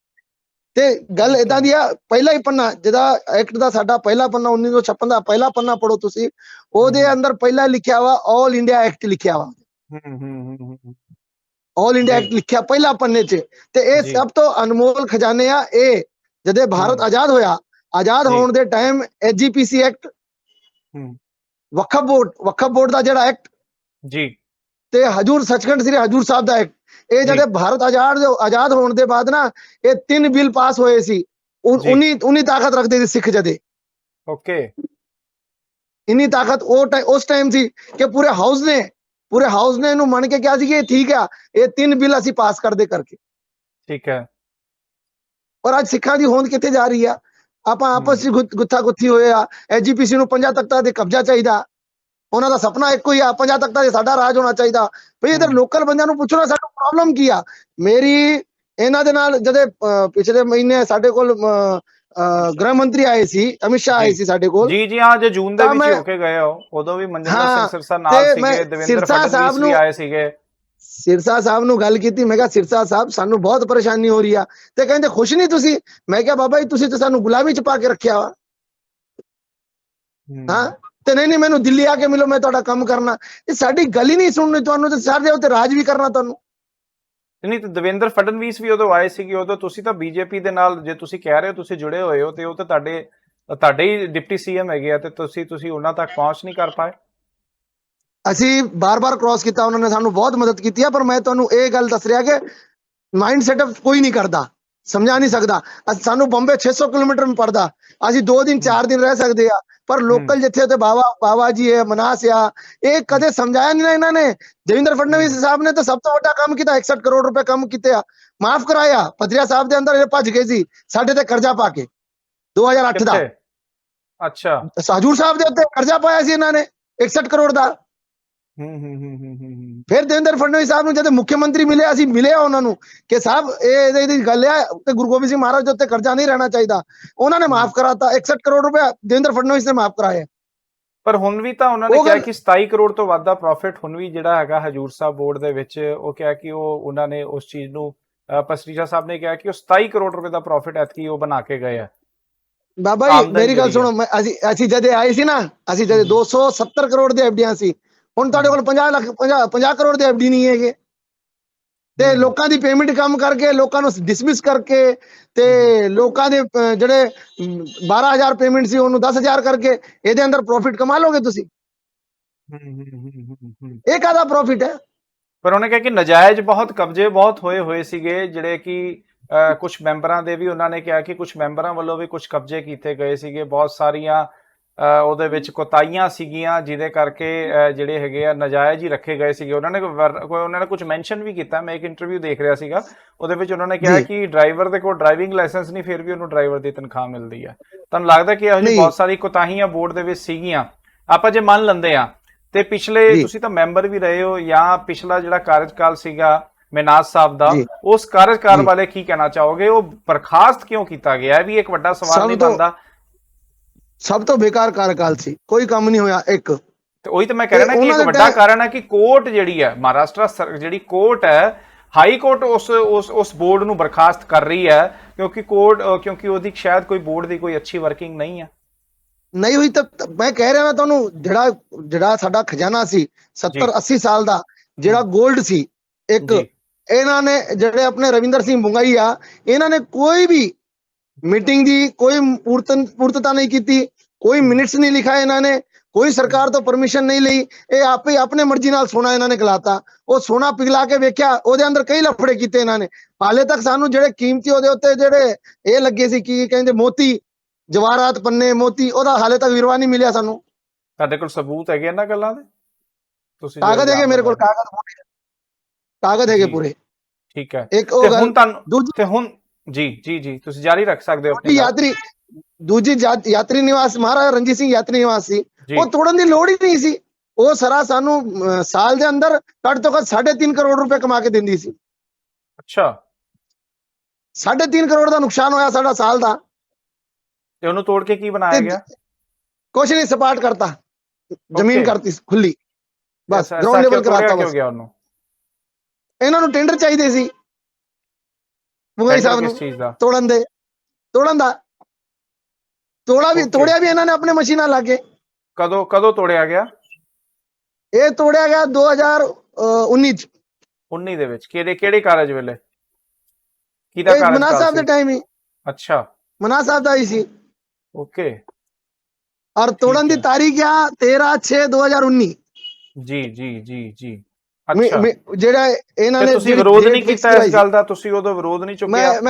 ਤੇ ਗੱਲ ਏਦਾਂ ਦੀ ਆ, ਪਹਿਲਾ ਹੀ ਪੰਨਾ ਜਿਹਦਾ ਐਕਟ ਦਾ ਸਾਡਾ ਪਹਿਲਾ ਪੰਨਾ 1956 ਦਾ ਪਹਿਲਾ ਪੰਨਾ ਪੜੋ ਤੁਸੀਂ, ਉਹਦੇ ਅੰਦਰ ਪਹਿਲਾ ਲਿਖਿਆ ਵਾ ਆਲ ਇੰਡੀਆ ਐਕਟ ਲਿਖਿਆ ਵਾ, ਆਲ ਇੰਡੀਆ ਐਕਟ ਲਿਖਿਆ ਪਹਿਲਾ ਪੰਨੇ 'ਚ। ਤੇ ਇਹ ਸਭ ਤੋਂ ਅਨਮੋਲ ਖਜ਼ਾਨੇ ਆ। ਇਹ ਜਦੇ ਭਾਰਤ ਆਜ਼ਾਦ ਹੋਇਆ, ਆਜ਼ਾਦ ਹੋਣ ਦੇ time HGPC act, Waqf board ਦਾ ਜਿਹੜਾ ਐਕਟ ਜੀ, ਤੇ ਹਜੂਰ ਸੱਚਖੰਡ ਸ੍ਰੀ ਹਜੂਰ ਸਾਹਿਬ ਦਾ ਐਕਟ, ਇਹ ਜੀ ਜਦੋਂ ਭਾਰਤ ਆਜ਼ਾਦ ਹੋਣ ਦੇ ਬਾਅਦ ਨਾ ਇਹ 3 ਬਿੱਲ ਪਾਸ ਹੋਏ ਸੀ। ਜੀ ਉਨੀ ਤਾਕਤ ਰੱਖਦੇ ਸੀ ਸਿੱਖ ਜਦੇ, ਓਕੇ ਇੰਨੀ ਤਾਕਤ ਉਸ ਟਾਈਮ ਸੀ ਕਿ ਪੂਰੇ ਹਾਊਸ ਨੇ ਇਹਨੂੰ ਮੰਨ ਕੇ ਕਿਹਾ ਸੀ ਕਿ ਇਹ ਠੀਕ ਆ, ਇਹ 3 ਬਿੱਲ ਅਸੀਂ ਪਾਸ ਕਰਦੇ ਕਰਕੇ। ਠੀਕ ਹੈ ਪਰ ਅੱਜ ਸਿੱਖਾਂ ਦੀ ਹੋਂਦ ਕਿੱਥੇ ਜਾ ਰਹੀ ਆ? ਆਪਾਂ ਆਪਸ ਵਿੱਚ ਗੁੱਥਾ ਗੁੱਥੀ ਹੋਏ ਆ। ਐਜੀਪੀਸੀ ਨੂੰ 50 ਤਖਤਾਂ ਦੇ ਕਬਜ਼ਾ ਚਾਹੀਦਾ, ਉਹਨਾਂ ਦਾ ਸੁਪਨਾ ਇੱਕੋ ਹੀ ਆ 50 ਤਖਤਾਂ ਦੇ ਸਾਡਾ ਰਾਜ ਹੋਣਾ ਚਾਹੀਦਾ। ਭਈ ਇਧਰ ਲੋਕਲ ਬੰਦਿਆਂ ਨੂੰ ਪੁੱਛਣਾ ਸਾਡਾ ਪ੍ਰੋਬਲਮ ਕੀ ਆ। ਮੇਰੀ ਇਹਨਾਂ ਦੇ ਨਾਲ ਜਦੇ ਪਿਛਲੇ ਮਹੀਨੇ ਸਾਡੇ ਕੋਲ ਗ੍ਰਹਿ ਮੰਤਰੀ ਆਏ ਸੀ, ਅਮਿਤ ਸ਼ਾਹ ਆਏ ਸੀ ਸਾਡੇ ਕੋਲ। ਜੀ ਜੀ ਹਾਂ, ਜੇ ਜੂਨ ਦੇ ਤਾਂ ਵਿੱਚ ਹੀ ਮੈਂ- ਹੋ ਕੇ ਗਏ ਹੋ, ਉਦੋਂ ਵੀ ਮਨਜਿੰਦਰ ਸਿੰਘ ਹਾਂ, ਸਿਰਸਾ ਨਾਲ ਤੇ ਮੈਂ ਸੀਗੇ, ਦਵਿੰਦਰ ਸਿਰਸਾ ਫਡਨਵੀਸ ਸਾਹਿਬ ਵੀ ਨੂੰ- ਆਏ ਸੀਗੇ। ਸਿਰਸਾ ਸਾਹਿਬ ਨੂੰ ਗੱਲ ਕੀਤੀ, ਮੈਂ ਕਿਹਾ ਸਿਰਸਾ ਸਾਹਿਬ ਸਾਨੂੰ ਬਹੁਤ ਪਰੇਸ਼ਾਨੀ ਹੋ ਰਹੀ ਆ, ਤੇ ਕਹਿੰਦੇ ਖੁਸ਼ ਨਹੀਂ ਤੁਸੀਂ। ਮੈਂ ਕਿਹਾ ਬਾਬਾ ਜੀ ਤੁਸੀਂ ਤਾਂ ਸਾਨੂੰ ਗੁਲਾਮੀ ਚ ਪਾ ਕੇ ਰੱਖਿਆ ਵਾ। ਹਾਂ ਤੇ ਨਹੀਂ ਮੈਨੂੰ ਦਿੱਲੀ ਆ ਕੇ ਮਿਲੋ, ਮੈਂ ਤੁਹਾਡਾ ਕੰਮ ਕਰਨਾ। ਇਹ ਸਾਡੀ ਗੱਲ ਹੀ ਨਹੀਂ ਸੁਣਨੀ ਤੁਹਾਨੂੰ, ਤੇ ਸਾਰੇ ਉੱਤੇ ਰਾਜ ਵੀ ਕਰਨਾ ਤੁਹਾਨੂੰ। ਨਹੀਂ ਤੇ ਦਵਿੰਦਰ ਫਡਨਵੀਸ ਵੀ ਉਦੋਂ ਆਏ ਸੀਗੇ, ਉਦੋਂ ਤੁਸੀਂ ਤਾਂ ਬੀਜੇਪੀ ਦੇ ਨਾਲ, ਜੇ ਤੁਸੀਂ ਕਹਿ ਰਹੇ ਹੋ ਤੁਸੀਂ ਜੁੜੇ ਹੋਏ ਹੋ, ਤੇ ਉਹ ਤਾਂ ਤੁਹਾਡੇ ਹੀ ਡਿਪਟੀ ਸੀਐਮ ਹੈਗੇ ਆ, ਤੇ ਤੁਸੀਂ ਉਹਨਾਂ ਤੱਕ ਪਹੁੰਚ ਨਹੀਂ ਕਰ ਪਾਏ। ਅਸੀਂ ਬਾਰ-ਬਾਰ ਕ੍ਰਾਸ ਕੀਤਾ, ਉਹਨਾਂ ਨੇ ਸਾਨੂੰ ਬਹੁਤ ਮਦਦ ਕੀਤੀ ਆ। ਪਰ ਮੈਂ ਤੁਹਾਨੂੰ ਇਹ ਗੱਲ ਦੱਸ ਰਿਹਾ ਕਿ ਮਾਈਂਡ ਸੈਟਅਪ ਕੋਈ ਨਹੀਂ ਕਰਦਾ, ਸਮਝਾ ਨਹੀਂ ਸਕਦਾ। ਸਾਨੂੰ ਬੰਬੇ 600 ਕਿਲੋਮੀਟਰ में ਪੜਦਾ, ਅਸੀਂ 2 ਦਿਨ 4 ਦਿਨ ਰਹਿ ਸਕਦੇ ਆ। ਪਰ ਲੋਕਲ ਜਿੱਥੇ ਤੇ ਬਾਬਾ ਜੀ ਹੈ, ਮਨਾਸ ਆ, ਇਹ ਕਦੇ ਸਮਝਾਇਆ ਨਹੀਂ ਨਾ ਇਹਨਾਂ ਨੇ। ਦੇवेंद्र फडणवीस ਸਾਹਿਬ ਨੇ ਤਾਂ ਸਭ ਤੋਂ ਵੱਡਾ ਕੰਮ ਕੀਤਾ, 61 ਕਰੋੜ ਰੁਪਏ ਕੰਮ ਕੀਤੇ ਆ, ਮਾਫ ਕਰਾਇਆ। ਪਦਰੀਆ ਸਾਹਿਬ ਦੇ ਅੰਦਰ ਇਹ ਭੱਜ ਗਏ ਸੀ ਸਾਡੇ ਤੇ ਕਰਜ਼ਾ ਪਾ ਕੇ 2008 ਦਾ। ਅੱਛਾ ਹਜੂਰ ਸਾਹਿਬ ਦੇ ਉੱਤੇ ਕਰਜ਼ਾ ਪਾਇਆ ਸੀ ਇਹਨਾਂ ਨੇ 61 ਕਰੋੜ ਦਾ। ਫਿਰ ਦੇवेंद्र फडणवीस ਸਾਹਿਬ ਨੂੰ ਜਦੋਂ ਮੁੱਖ ਮੰਤਰੀ ਮਿਲੇ, ਅਸੀਂ ਮਿਲੇ ਉਹਨਾਂ ਨੂੰ ਕਿ ਸਾਹਿਬ ਇਹ ਇਹਦੀ ਗੱਲ ਹੈ ਤੇ ਗੁਰੂ ਗੋਬਿੰਦ ਸਿੰਘ ਮਹਾਰਾਜ ਦੇ ਉੱਤੇ ਕਰਜ਼ਾ ਨਹੀਂ ਰਹਿਣਾ ਚਾਹੀਦਾ। ਉਹਨਾਂ ਨੇ ਮਾਫ ਕਰਾਤਾ, 61 ਕਰੋੜ ਰੁਪਏ ਦੇवेंद्र फडणवीस ਨੇ ਮਾਫ ਕਰਾਏ। ਪਰ ਹੁਣ ਵੀ ਤਾਂ ਉਹਨਾਂ ਨੇ ਕਿਹਾ ਕਿ 27 ਕਰੋੜ ਤੋਂ ਵੱਧ ਦਾ ਪ੍ਰੋਫਿਟ ਹੁਣ ਵੀ ਜਿਹੜਾ ਹੈਗਾ ਹਜੂਰ ਸਾਹਿਬ ਬੋਰਡ ਦੇ ਵਿੱਚ, ਉਹ ਕਿਹਾ ਕਿ ਉਹਨਾਂ ਨੇ ਉਸ ਚੀਜ਼ ਨੂੰ, ਪਸਰੀਜਾ ਸਾਹਿਬ ਨੇ ਕਿਹਾ ਕਿ ਉਹ 27 ਕਰੋੜ ਰੁਪਏ ਦਾ ਪ੍ਰੋਫਿਟ ਐਤਕੀ ਉਹ ਬਣਾ ਕੇ ਗਏ ਆ। ਬਾਬਾ ਜੀ ਮੇਰੀ ਗੱਲ ਸੁਣੋ, ਅਸੀਂ ਜਦ ਆਏ ਸੀ ਨਾ, ਅਸੀਂ ਜਦ 270 ਕਰੋੜ ਦੇ ਐਫਡੀਆਂ ਸੀ। ਹੁਣ ਤੁਹਾਡੇ ਕੋਲ 50 ਕਰੋੜ ਦੇ ਐਫਡੀ ਨਹੀਂ ਹੈਗੇ, ਤੇ ਲੋਕਾਂ ਦੀ ਪੇਮੈਂਟ ਕੰਮ ਕਰਕੇ, ਲੋਕਾਂ ਨੂੰ ਡਿਸਮਿਸ ਕਰਕੇ, ਤੇ ਲੋਕਾਂ ਦੇ ਜਿਹੜੇ 12000 ਪੇਮੈਂਟ ਸੀ ਉਹਨੂੰ 10000 ਕਰਕੇ, ਇਹਦੇ ਅੰਦਰ ਪ੍ਰੋਫਿਟ ਕਮਾ ਲੋਗੇ ਤੁਸੀਂ? ਇਹ ਕਾਹਦਾ ਪ੍ਰੋਫਿਟ ਹੈ? ਪਰ ਉਹਨੇ ਕਿਹਾ ਕਿ ਨਜਾਇਜ਼ ਬਹੁਤ ਕਬਜ਼ੇ ਬਹੁਤ ਹੋਏ ਸੀਗੇ, ਜਿਹੜੇ ਕਿ ਕੁਝ ਮੈਂਬਰਾਂ ਦੇ ਵੀ, ਉਹਨਾਂ ਨੇ ਕਿਹਾ ਕਿ ਕੁਝ ਮੈਂਬਰਾਂ ਵੱਲੋਂ ਵੀ ਕੁਝ ਕਬਜ਼ੇ ਕੀਤੇ ਗਏ ਸੀਗੇ, ਬਹੁਤ ਸਾਰੀਆਂ ਉਹਦੇ ਵਿੱਚ ਕੋਤਾਹੀਆਂ ਸੀਗੀਆਂ, ਜਿਹਦੇ ਕਰਕੇ ਜਿਹੜੇ ਹੈਗੇ ਆ ਨਜਾਇਜ਼ ਹੀ ਰੱਖੇ ਗਏ ਸੀਗੇ। ਉਹਨਾਂ ਨੇ ਕੁਝ ਮੈਂਸ਼ਨ ਵੀ ਕੀਤਾ। ਮੈਂ ਇੱਕ ਇੰਟਰਵਿਊ ਦੇਖ ਰਿਹਾ ਸੀਗਾ, ਉਹਦੇ ਵਿੱਚ ਉਹਨਾਂ ਨੇ ਕਿਹਾ ਕਿ ਡਰਾਈਵਰ ਦੇ ਕੋਲ ਡਰਾਈਵਿੰਗ ਲਾਇਸੈਂਸ ਨਹੀਂ, ਫਿਰ ਵੀ ਉਹਨੂੰ ਡਰਾਈਵਰ ਦੀ ਤਨਖਾਹ ਮਿਲਦੀ ਹੈ। ਤੁਹਾਨੂੰ ਲੱਗਦਾ ਕਿ ਇਹੋ ਜਿਹੀ ਬਹੁਤ ਸਾਰੀ ਕੋਤਾਹੀਆਂ ਬੋਰਡ ਦੇ ਵਿੱਚ ਸੀਗੀਆਂ? ਆਪਾਂ ਜੇ ਮੰਨ ਲੈਂਦੇ ਆ, ਤੇ ਪਿਛਲੇ ਤੁਸੀਂ ਤਾਂ ਮੈਂਬਰ ਵੀ ਰਹੇ ਹੋ, ਜਾਂ ਪਿਛਲਾ ਜਿਹੜਾ ਕਾਰਜਕਾਲ ਸੀਗਾ ਮਨਾਸ ਸਾਹਿਬ ਦਾ, ਉਸ ਕਾਰਜਕਾਲ ਬਾਰੇ ਕੀ ਕਹਿਣਾ ਚਾਹੋਗੇ? ਉਹ ਬਰਖਾਸਤ ਕਿਉਂ ਕੀਤਾ ਗਿਆ? ਇਹ ਵੀ ਇੱਕ ਵੱਡਾ ਸਵਾਲ ਨਹੀਂ ਬਣਦਾ? ਸਭ ਤੋਂ ਬੇਕਾਰ ਕਾਰਜਕਾਲ ਸੀ, ਕੋਈ ਕੰਮ ਨਹੀਂ ਹੋਇਆ ਇੱਕ। ਤੇ ਉਹੀ ਤਾਂ ਮੈਂ ਕਹਿ ਰਿਹਾ ਕਿ ਇੱਕ ਵੱਡਾ ਕਾਰਨ ਹੈ ਕਿ ਕੋਰਟ ਜਿਹੜੀ ਹੈ, ਮਹਾਰਾਸ਼ਟਰ ਜਿਹੜੀ ਕੋਰਟ ਹੈ, ਹਾਈ ਕੋਰਟ ਉਸ ਬੋਰਡ ਨੂੰ ਬਰਖਾਸਤ ਕਰ ਰਹੀ ਹੈ, ਕਿਉਂਕਿ ਉਹਦੀ ਸ਼ਾਇਦ ਕੋਈ ਬੋਰਡ ਦੀ ਕੋਈ ਅੱਛੀ ਵਰਕਿੰਗ ਨਹੀਂ ਹੈ। ਨਹੀਂ ਹੋਈ ਤਾਂ ਮੈਂ ਕਹਿ ਰਿਹਾ, ਮੈਂ ਤੁਹਾਨੂੰ ਜਿਹੜਾ ਸਾਡਾ ਖਜ਼ਾਨਾ ਸੀ 70-80 ਸਾਲ ਦਾ, ਜਿਹੜਾ 골ਡ ਸੀ ਇੱਕ, ਇਹਨਾਂ ਨੇ ਜਿਹੜੇ ਆਪਣੇ ਰਵਿੰਦਰ ਸਿੰਘ ਬੁੰਗਾਈ ਆ, ਇਹਨਾਂ ਨੇ ਕੋਈ ਵੀ ਮੀਟਿੰਗ ਦੀ ਕੋਈ ਪੂਰਤਤਾ ਨਹੀਂ ਕੀਤੀ, ਕੋਈ ਮਿੰਟਸ ਨਹੀਂ ਲਿਖਾ ਇਹਨਾਂ ਨੇ, ਕੋਈ ਸਰਕਾਰ ਤੋਂ ਪਰਮਿਸ਼ਨ ਨਹੀਂ ਲਈ। ਇਹ ਆਪੇ ਆਪਣੇ ਮਰਜ਼ੀ ਨਾਲ ਸੋਨਾ ਇਹਨਾਂ ਨੇ ਖਿਲਾਤਾ। ਉਹ ਸੋਨਾ ਪਿਘਲਾ ਕੇ ਵੇਖਿਆ, ਉਹਦੇ ਅੰਦਰ ਕਈ ਲਫੜੇ ਕੀਤੇ ਇਹਨਾਂ ਨੇ। ਹਾਲੇ ਤੱਕ ਸਾਨੂੰ ਜਿਹੜੇ ਕੀਮਤੀ ਉਹਦੇ ਉੱਤੇ ਜਿਹੜੇ ਇਹ ਲੱਗੇ ਸੀ, ਕੀ ਕਹਿੰਦੇ, ਮੋਤੀ ਜਵਾਹਰਾਤ ਪੰਨੇ ਮੋਤੀ, ਉਹਦਾ ਹਾਲੇ ਤੱਕ ਵਿਰਵਾ ਨਹੀਂ ਮਿਲਿਆ ਸਾਨੂੰ। ਤੁਹਾਡੇ ਕੋਲ ਸਬੂਤ ਹੈਗੇ ਇਹਨਾਂ ਗੱਲਾਂ ਦੇ? ਤੁਸੀਂ ਕਾਗਜ਼ ਹੈਗੇ ਮੇਰੇ ਕੋਲ, ਕਾਗਜ਼ ਹੈਗੇ ਪੂਰੇ। ਠੀਕ ਹੈ। ਇੱਕ ਉਹ ਗੱਲ, ਤੇ ਹੁਣ ਜੀ ਤੁਸੀਂ ਜਾਰੀ ਰੱਖ ਸਕਦੇ ਹੋ ਆਪਣੀ ਦੂਜੀ ਯਾਤਰੀ ਨਿਵਾਸ, ਮਹਾਰਾਜਾ ਰਣਜੀਤ ਸਿੰਘ ਯਾਤਰੀ ਨਿਵਾਸ ਸੀ, ਉਹ ਤੋੜਨ ਦੀ ਲੋੜ ਹੀ ਨਹੀਂ ਸੀ। ਉਹ ਸਾਰਾ ਸਾਨੂੰ ਸਾਲ ਦੇ ਅੰਦਰ ਘੱਟ ਤੋਂ ਘੱਟ 3.5 ਕਰੋੜ ਰੁਪਏ ਕਮਾ ਕੇ ਦਿੰਦੀ ਸੀ। ਅੱਛਾ, 3.5 ਕਰੋੜ ਦਾ ਨੁਕਸਾਨ ਹੋਇਆ ਸਾਡਾ ਸਾਲ ਦਾ। ਤੇ ਉਹਨੂੰ ਤੋੜ ਕੇ ਕੀ ਬਣਾਇਆ ਗਿਆ? ਕੁਛ ਨਹੀਂ, ਸਪਾਟ ਕਰਤਾ, ਜ਼ਮੀਨ ਕਰਤੀ ਖੁੱਲੀ, ਬਸ ਗਰਾਊਂਡ ਲੈਵਲ ਕਰਾਤਾ। ਬਸ ਇਹਨਾਂ ਨੂੰ ਟੈਂਡਰ ਚਾਹੀਦੇ ਸੀ ਬੁੰਗਾਈ ਸਾਹਿਬ ਨੂੰ ਤੋੜਨ ਦਾ ਤੋੜਿਆ ਵੀ ਇਹਨਾਂ ਨੇ ਆਪਣੇ ਮਸ਼ੀਨਾਂ ਲਾ ਕੇ। ਕਦੋਂ ਤੋੜਿਆ ਗਿਆ? ਇਹ ਤੋੜਿਆ ਗਿਆ 2019 ਦੇ ਵਿੱਚ। ਕਿਹੜੇ ਕਾਰਜ ਵੇਲੇ? ਕਿਹਦਾ ਕਾਰਜ? ਮਨਾਸ ਸਾਹਿਬ ਦੇ ਟਾਈਮ ਹੀ। ਅੱਛਾ, ਮਨਾਸ ਸਾਹਿਬ ਦਾ ਹੀ ਸੀ। ਓਕੇ। ਔਰ ਤੋੜਨ ਦੀ ਤਾਰੀਖ ਆ 13/6/2019। ਜੀ। ਅੱਛਾ, ਜਿਹੜਾ ਇਹਨਾਂ ਤੇ ਨੇ ਤੁਸੀਂ ਜਿਹੜੀ ਵਿਰੋਧ ਡੇਟ ਨਹੀਂ ਫਿਕਸ ਕੀਤਾ ਕਰਾਈ ਇਸ ਸੀ, ਗੱਲ ਦਾ? ਤੁਸੀਂ ਉਦੋਂ ਵਿਰੋਧ ਨਹੀਂ ਚੁੱਕਿਆ?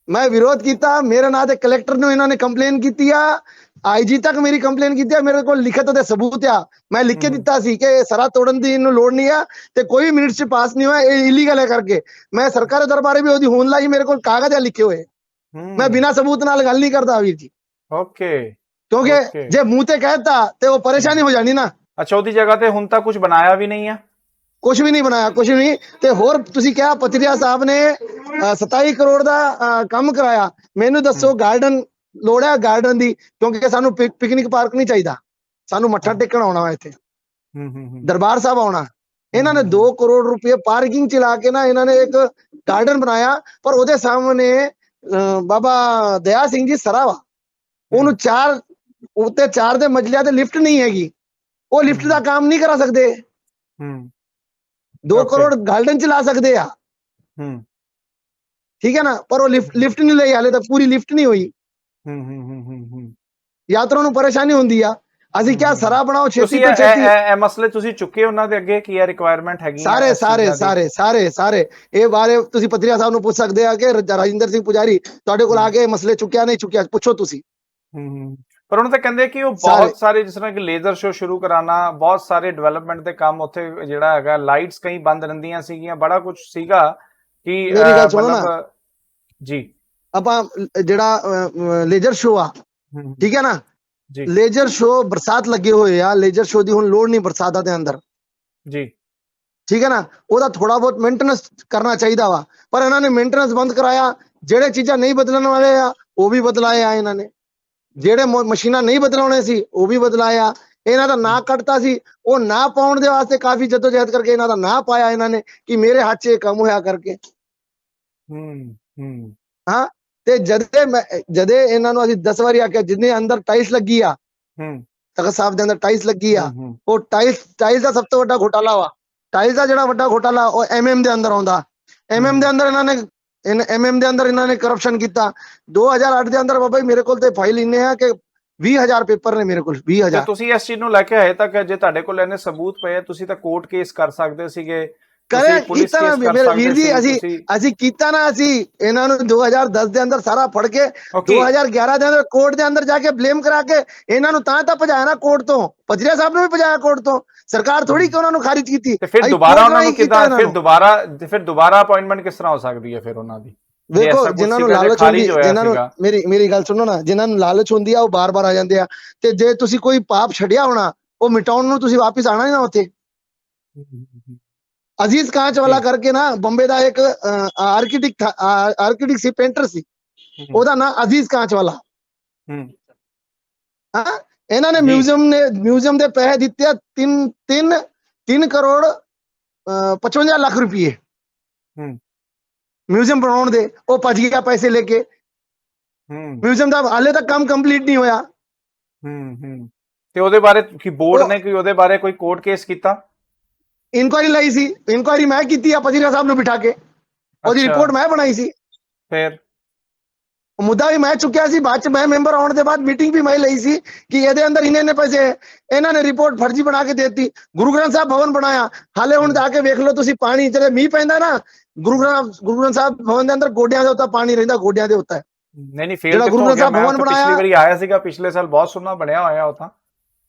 ਮੈਂ ਵਿਰੋਧ ਕੀਤਾ। ਮੇਰੇ ਨਾਂ ਤੇ ਕਲੈਕਟਰ ਨੂੰ ਇਹਨਾਂ ਨੇ ਕੰਪਲੇਨ ਕੀਤੀ ਆ, ਆਈਜੀ ਤੱਕ ਮੇਰੀ ਕੰਪਲੇਨ ਕੀਤੀ ਆ, ਮੇਰੇ ਕੋਲ ਲਿਖਤ ਉਹਦੇ ਸਬੂਤ ਆ। ਮੈਂ ਲਿਖ ਕੇ ਦਿੱਤਾ ਸੀ ਕਿ ਸਰਾ ਤੋੜਨ ਦੀ ਇਹਨੂੰ ਲੋੜ ਨਹੀਂ ਆ ਤੇ ਕੋਈ ਮਿੰਟਸ ਚ ਪਾਸ ਨਹੀਂ ਹੋਇਆ, ਇਹ ਇਲੀਗਲ ਹੈ ਕਰਕੇ। ਮੈਂ ਸਰਕਾਰ ਦਰਬਾਰੇ ਵੀ ਉਹਦੀ ਹੋਣ ਲਾਈ, ਮੇਰੇ ਕੋਲ ਕਾਗਜ਼ ਆ ਲਿਖੇ ਹੋਏ। ਮੈਂ ਬਿਨਾਂ ਸਬੂਤ ਨਾਲ ਗੱਲ ਨਹੀਂ ਕਰਦਾ ਵੀਰ ਜੀ, ਓਕੇ, ਕਿਉਂਕਿ ਜੇ ਮੂੰਹ ਤੇ ਕਹਿਤਾ ਤੇ ਉਹ ਪਰੇਸ਼ਾਨੀ ਹੋ ਜਾਣੀ ਨਾ। ਅੱਛਾ, ਉਹਦੀ ਜਗ੍ਹਾ ਤੇ ਹੁਣ ਤੱਕ ਕੁਝ ਬਣਾਇਆ ਵੀ ਨਹੀਂ ਆ? ਕੁਝ ਵੀ ਨਹੀਂ ਬਣਾਇਆ, ਕੁਝ ਨਹੀਂ। ਤੇ ਹੋਰ ਤੁਸੀਂ ਕਿਹਾ ਪਥਰੀਆ ਸਾਹਿਬ ਨੇ 27 ਕਰੋੜ ਦਾ ਕੰਮ ਕਰਾਇਆ। ਮੈਨੂੰ ਦੱਸੋ ਗਾਰਡਨ ਲੋੜ ਹੈ ਗਾਰਡਨ ਦੀ? ਕਿਉਂਕਿ ਸਾਨੂੰ ਪਿਕਨਿਕ ਪਾਰਕ ਨਹੀਂ ਚਾਹੀਦਾ, ਸਾਨੂੰ ਮੱਥਾ ਟੇਕਣ ਆਉਣਾ ਵਾ ਇੱਥੇ, ਦਰਬਾਰ ਸਾਹਿਬ ਆਉਣਾ। ਇਹਨਾਂ ਨੇ 2 ਕਰੋੜ ਰੁਪਏ ਪਾਰਕਿੰਗ ਚ ਲਾ ਕੇ ਨਾ ਇਹਨਾਂ ਨੇ ਇੱਕ ਗਾਰਡਨ ਬਣਾਇਆ, ਪਰ ਉਹਦੇ ਸਾਹਮਣੇ ਬਾਬਾ ਦਇਆ ਸਿੰਘ ਜੀ ਸਰਾਵਾ, ਉਹਨੂੰ 4 ਦੇ ਮੰਜ਼ਿਲਾਂ ਤੇ ਲਿਫਟ ਨਹੀਂ ਹੈਗੀ, ਉਹ ਲਿਫਟ ਦਾ ਕੰਮ ਨਹੀਂ ਕਰਾ ਸਕਦੇ। 2 ਕਰੋੜ ਗਾਰਡਨ ਚ ਲਾ ਸਕਦੇ ਆ, ਠੀਕ ਹੈ ਨਾ, ਪਰ ਉਹ ਲਿਫਟ ਨਹੀਂ ਲਈ, ਹਾਲੇ ਤੱਕ ਪੂਰੀ ਲਿਫਟ ਨਹੀਂ ਹੋਈ। ਯਾਤਰਾ ਨੂੰ ਪਰੇਸ਼ਾਨੀ ਹੁੰਦੀ ਆ। ਅਸੀਂ ਕਿਹਾ ਸਰਾ ਬਣਾਓ ਛੇਤੀ ਤੋਂ ਛੇਤੀ। ਇਹ ਮਸਲੇ ਤੁਸੀਂ ਚੁੱਕੇ ਉਹਨਾਂ ਦੇ ਅੱਗੇ ਕੀ ਇਹ ਰਿਕੁਆਇਰਮੈਂਟ ਹੈਗੀ? ਸਾਰੇ ਇਹ ਬਾਰੇ ਤੁਸੀਂ ਪਤਰੀਆ ਸਾਹਿਬ ਨੂੰ ਪੁੱਛ ਸਕਦੇ ਆ ਕਿ ਰਾਜਿੰਦਰ ਸਿੰਘ ਪੁਜਾਰੀ ਤੁਹਾਡੇ ਕੋਲ ਆ ਕੇ ਮਸਲੇ ਚੁੱਕਿਆ ਨਹੀਂ ਚੁੱਕਿਆ, ਪੁੱਛੋ ਤੁਸੀਂ। ਪਰ ਉਹਨਾਂ ਤਾਂ ਕਹਿੰਦੇ ਕਿ ਉਹ ਬਹੁਤ ਸਾਰੇ, ਜਿਸ ਤਰ੍ਹਾਂ ਕਿ ਲੇਜ਼ਰ ਸ਼ੋ ਸ਼ੁਰੂ ਕਰਾਣਾ, ਬਹੁਤ ਸਾਰੇ ਡਿਵੈਲਪਮੈਂਟ ਦੇ ਕੰਮ ਉੱਥੇ ਜਿਹੜਾ ਹੈਗਾ, ਲਾਈਟਸ ਕਈ ਬੰਦ ਰਹਿੰਦੀਆਂ ਸੀਗੀਆਂ, ਬੜਾ ਕੁਝ ਸੀਗਾ ਕਿ ਮਤਲਬ ਜੀ। ਆਪਾਂ ਜਿਹੜਾ ਲੇਜ਼ਰ ਸ਼ੋ ਆ, ਠੀਕ ਹੈ ਨਾ ਜੀ, ਲੇਜ਼ਰ ਸ਼ੋ ਬਰਸਾਤ ਲੱਗੇ ਹੋਏ ਆ, ਲੇਜ਼ਰ ਸ਼ੋ ਦੀ ਹੁਣ ਲੋੜ ਨਹੀਂ ਬਰਸਾਤਾਂ ਦੇ ਅੰਦਰ ਜੀ, ਠੀਕ ਹੈ ਨਾ। ਉਹਦਾ ਥੋੜਾ ਬਹੁਤ ਮੇਨਟੇਨੈਂਸ ਕਰਨਾ ਚਾਹੀਦਾ ਵਾ, ਪਰ ਇਹਨਾਂ ਨੇ ਮੇਨਟੇਨੈਂਸ ਬੰਦ ਕਰਾਇਆ। ਜਿਹੜੇ ਚੀਜ਼ਾਂ ਨਹੀਂ ਬਦਲਣ ਵਾਲੇ ਆ ਉਹ ਵੀ ਬਦਲਾਏ ਆ ਇਹਨਾਂ ਨੇ, ਜਿਹੜੇ ਮਸ਼ੀਨਾਂ ਨਹੀਂ ਬਦਲਾਉਣੇ ਸੀ ਉਹ ਵੀ ਬਦਲਾਇਆ। ਇਹਨਾਂ ਦਾ ਨਾਂ ਕੱਟਤਾ ਸੀ, ਉਹ ਨਾਂ ਪਾਉਣ ਦੇ ਵਾਸਤੇ ਕਾਫੀ ਜਦੋਜਹਿਦ ਕਰਕੇ ਇਹਨਾਂ ਦਾ ਨਾਂ ਪਾਇਆ ਇਹਨਾਂ ਨੇ ਕਿ ਮੇਰੇ ਹੱਥ 'ਚ ਕੰਮ ਹੋਇਆ ਕਰਕੇ। ਹਾਂ, ਤੇ ਜਦੇ ਇਹਨਾਂ ਨੂੰ ਅਸੀਂ 10 ਵਾਰੀ ਆਖਿਆ, ਜਿੰਨੇ ਅੰਦਰ ਟਾਈਲਸ ਲੱਗੀ ਆ, ਤਖਤ ਸਾਹਿਬ ਦੇ ਅੰਦਰ ਟਾਈਲਸ ਲੱਗੀ ਆ, ਉਹ ਟਾਈਲਸ ਦਾ ਸਭ ਤੋਂ ਵੱਡਾ ਘੋਟਾਲਾ ਵਾ। ਟਾਈਲਸ ਦਾ ਜਿਹੜਾ ਵੱਡਾ ਘੋਟਾਲਾ ਉਹ MM ਦੇ ਅੰਦਰ ਆਉਂਦਾ। MM ਦੇ ਅੰਦਰ ਇਹਨਾਂ ਨੇ ਕਰਪਸ਼ਨ ਕੀਤਾ। 2008 ਦੇ ਅੰਦਰ ਬਾਬਾ ਜੀ ਮੇਰੇ ਕੋਲ ਤੇ ਫਾਈਲ ਇੰਨੇ ਆ ਕਿ 20,000 ਪੇਪਰ ਨੇ ਮੇਰੇ ਕੋਲ, 20,000। ਤੁਸੀਂ ਇਸ ਚੀਜ਼ ਨੂੰ ਲੈ ਕੇ ਹਜੇ ਤੱਕ, ਜੇ ਤੁਹਾਡੇ ਕੋਲ ਇਹਨੇ ਸਬੂਤ ਪਏ, ਤੁਸੀਂ ਤਾਂ ਕੋਰਟ ਕੇਸ ਕਰ ਸਕਦੇ ਸੀਗੇ। ਕੀਤਾ ਨਾ ਮੇਰੇ ਵੀਰ ਜੀ, ਅਸੀਂ ਕੀਤਾ ਨਾ। ਅਸੀਂ ਇਹਨਾਂ ਨੂੰ 2010 ਦੇ ਅੰਦਰ ਸਾਰਾ ਫੜ ਕੇ 2011 ਦੇ ਅੰਦਰ ਕੋਰਟ ਦੇ ਅੰਦਰ ਜਾ ਕੇ ਬਲੇਮ ਕਰਾ ਕੇ ਇਹਨਾਂ ਨੂੰ ਤਾਂ ਭਜਾਇਆ ਨਾ ਕੋਰਟ ਤੋਂ। ਪਥਰੀਆ ਸਾਹਿਬ ਨੂੰ ਵੀ ਭਜਾਇਆ ਕੋਰਟ ਤੋਂ। ਸਰਕਾਰ ਥੋੜੀ ਕਿ ਉਹਨਾਂ ਨੂੰ ਖਾਰਿਜ ਕੀਤੀ। ਫਿਰ ਦੁਬਾਰਾ ਉਹਨਾਂ ਨੂੰ ਕਿਦਾਂ, ਫਿਰ ਦੁਬਾਰਾ ਅਪਾਇੰਟਮੈਂਟ ਕਿਸ ਤਰ੍ਹਾਂ ਹੋ ਸਕਦੀ ਹੈ ਫਿਰ ਉਹਨਾਂ ਦੀ? ਵੇਖੋ, ਜਿਨ੍ਹਾਂ ਨੂੰ ਲਾਲਚ ਹੁੰਦੀ, ਜਿਨ੍ਹਾਂ ਨੂੰ ਮੇਰੀ ਗੱਲ ਸੁਣੋ ਨਾ, ਜਿਨ੍ਹਾਂ ਨੂੰ ਲਾਲਚ ਹੁੰਦੀ ਆ ਉਹ ਬਾਰ-ਬਾਰ ਆ ਜਾਂਦੇ ਆ। ਤੇ ਜੇ ਤੁਸੀਂ ਕੋਈ ਪਾਪ ਛੱਡਿਆ ਹੋਣਾ, ਉਹ ਮਿਟਾਉਣ ਨੂੰ ਤੁਸੀਂ ਵਾਪਿਸ ਆਣਾ ਹੀ ਨਾ ਉੱਥੇ। ਅਜ਼ੀਜ਼ ਕਾਂਚ ਵਾਲਾ ਕਰਕੇ ਨਾ, ਬੰਬੇ ਦਾ ਇੱਕ ਆਰਕੀਟੈਕਟ ਸੀ, ਪੇਂਟਰ ਸੀ, ਉਹਦਾ ਨਾਂ ਅਜ਼ੀਜ਼ ਕਾਂਚ ਵਾਲਾ। ਹਾਂ, ਇਹਨਾਂ ਨੇ ਮਿਊਜ਼ੀਅਮ ਦੇ ਪੈਸੇ ਦਿੱਤੇ 3 ਕਰੋੜ 55 ਲੱਖ ਰੁਪਏ ਮਿਊਜ਼ੀਅਮ ਬਣਾਉਣ ਦੇ। ਉਹ ਭੱਜ ਗਿਆ ਪੈਸੇ ਲੈ ਕੇ। ਮਿਊਜ਼ੀਅਮ ਦਾ ਹਾਲੇ ਤੱਕ ਕੰਮ ਕੰਪਲੀਟ ਨਹੀਂ ਹੋਇਆ। ਤੇ ਉਹਦੇ ਬਾਰੇ ਕੀ ਬੋਰਡ ਨੇ ਕੋਈ ਉਹਦੇ ਬਾਰੇ ਕੋਈ ਕੋਰਟ ਕੇਸ ਕੀਤਾ? ਇਨਕੁਆਇਰੀ ਲਈ ਸੀ, ਇਨਕੁਆਇਰੀ ਮੈਂ ਕੀਤੀ ਆ ਪਥਰੀਆ ਸਾਹਿਬ ਨੂੰ ਬਿਠਾ ਕੇ, ਉਹਦੀ ਰਿਪੋਰਟ ਮੈਂ ਬਣਾਈ ਸੀ। ਫਿਰ ਮੁੱਦਾ ਵੀ ਮੈਂ ਚੁੱਕਿਆ ਸੀ। ਬਾਅਦ ਚ ਮੈਂ ਮੈਂਬਰ ਆਉਣ ਦੇ ਬਾਅਦ ਮੀਟਿੰਗ ਵੀ ਮੈਂ ਲਈ ਸੀ ਕਿ ਇਹਦੇ ਅੰਦਰ ਇੰਨੇ ਪੈਸੇ ਹੈ। ਇਹਨਾਂ ਨੇ ਰਿਪੋਰਟ ਫਰਜ਼ੀ ਬਣਾ ਕੇ ਦੇਤੀ। ਗੁਰੂ ਗ੍ਰੰਥ ਸਾਹਿਬ ਭਵਨ ਬਣਾਇਆ, ਹਾਲੇ ਹੁਣ ਜਾ ਕੇ ਵੇਖ ਲਓ ਤੁਸੀਂ, ਪਾਣੀ ਜਦੋਂ ਮੀਂਹ ਪੈਂਦਾ ਨਾ, ਗੁਰੂ ਗ੍ਰੰਥ ਸਾਹਿਬ ਭਵਨ ਦੇ ਅੰਦਰ ਗੋਡਿਆਂ ਦੇ ਉੱਤੇ ਪਾਣੀ ਰਹਿੰਦਾ, ਗੋਡਿਆਂ ਦੇ ਉੱਤੇ। ਨਹੀਂ, ਜਿਹੜਾ ਗੁਰੂ ਗ੍ਰੰਥ ਸਾਹਿਬ ਭਵਨ ਬਣਾਇਆ ਪਿਛਲੀ ਵਾਰੀ ਆਇਆ ਸੀਗਾ, ਪਿਛਲੇ ਸਾਲ ਬਹੁਤ ਸੋਹਣਾ ਬਣਿਆ ਹੋਇਆ ਉਹ ਤਾਂ।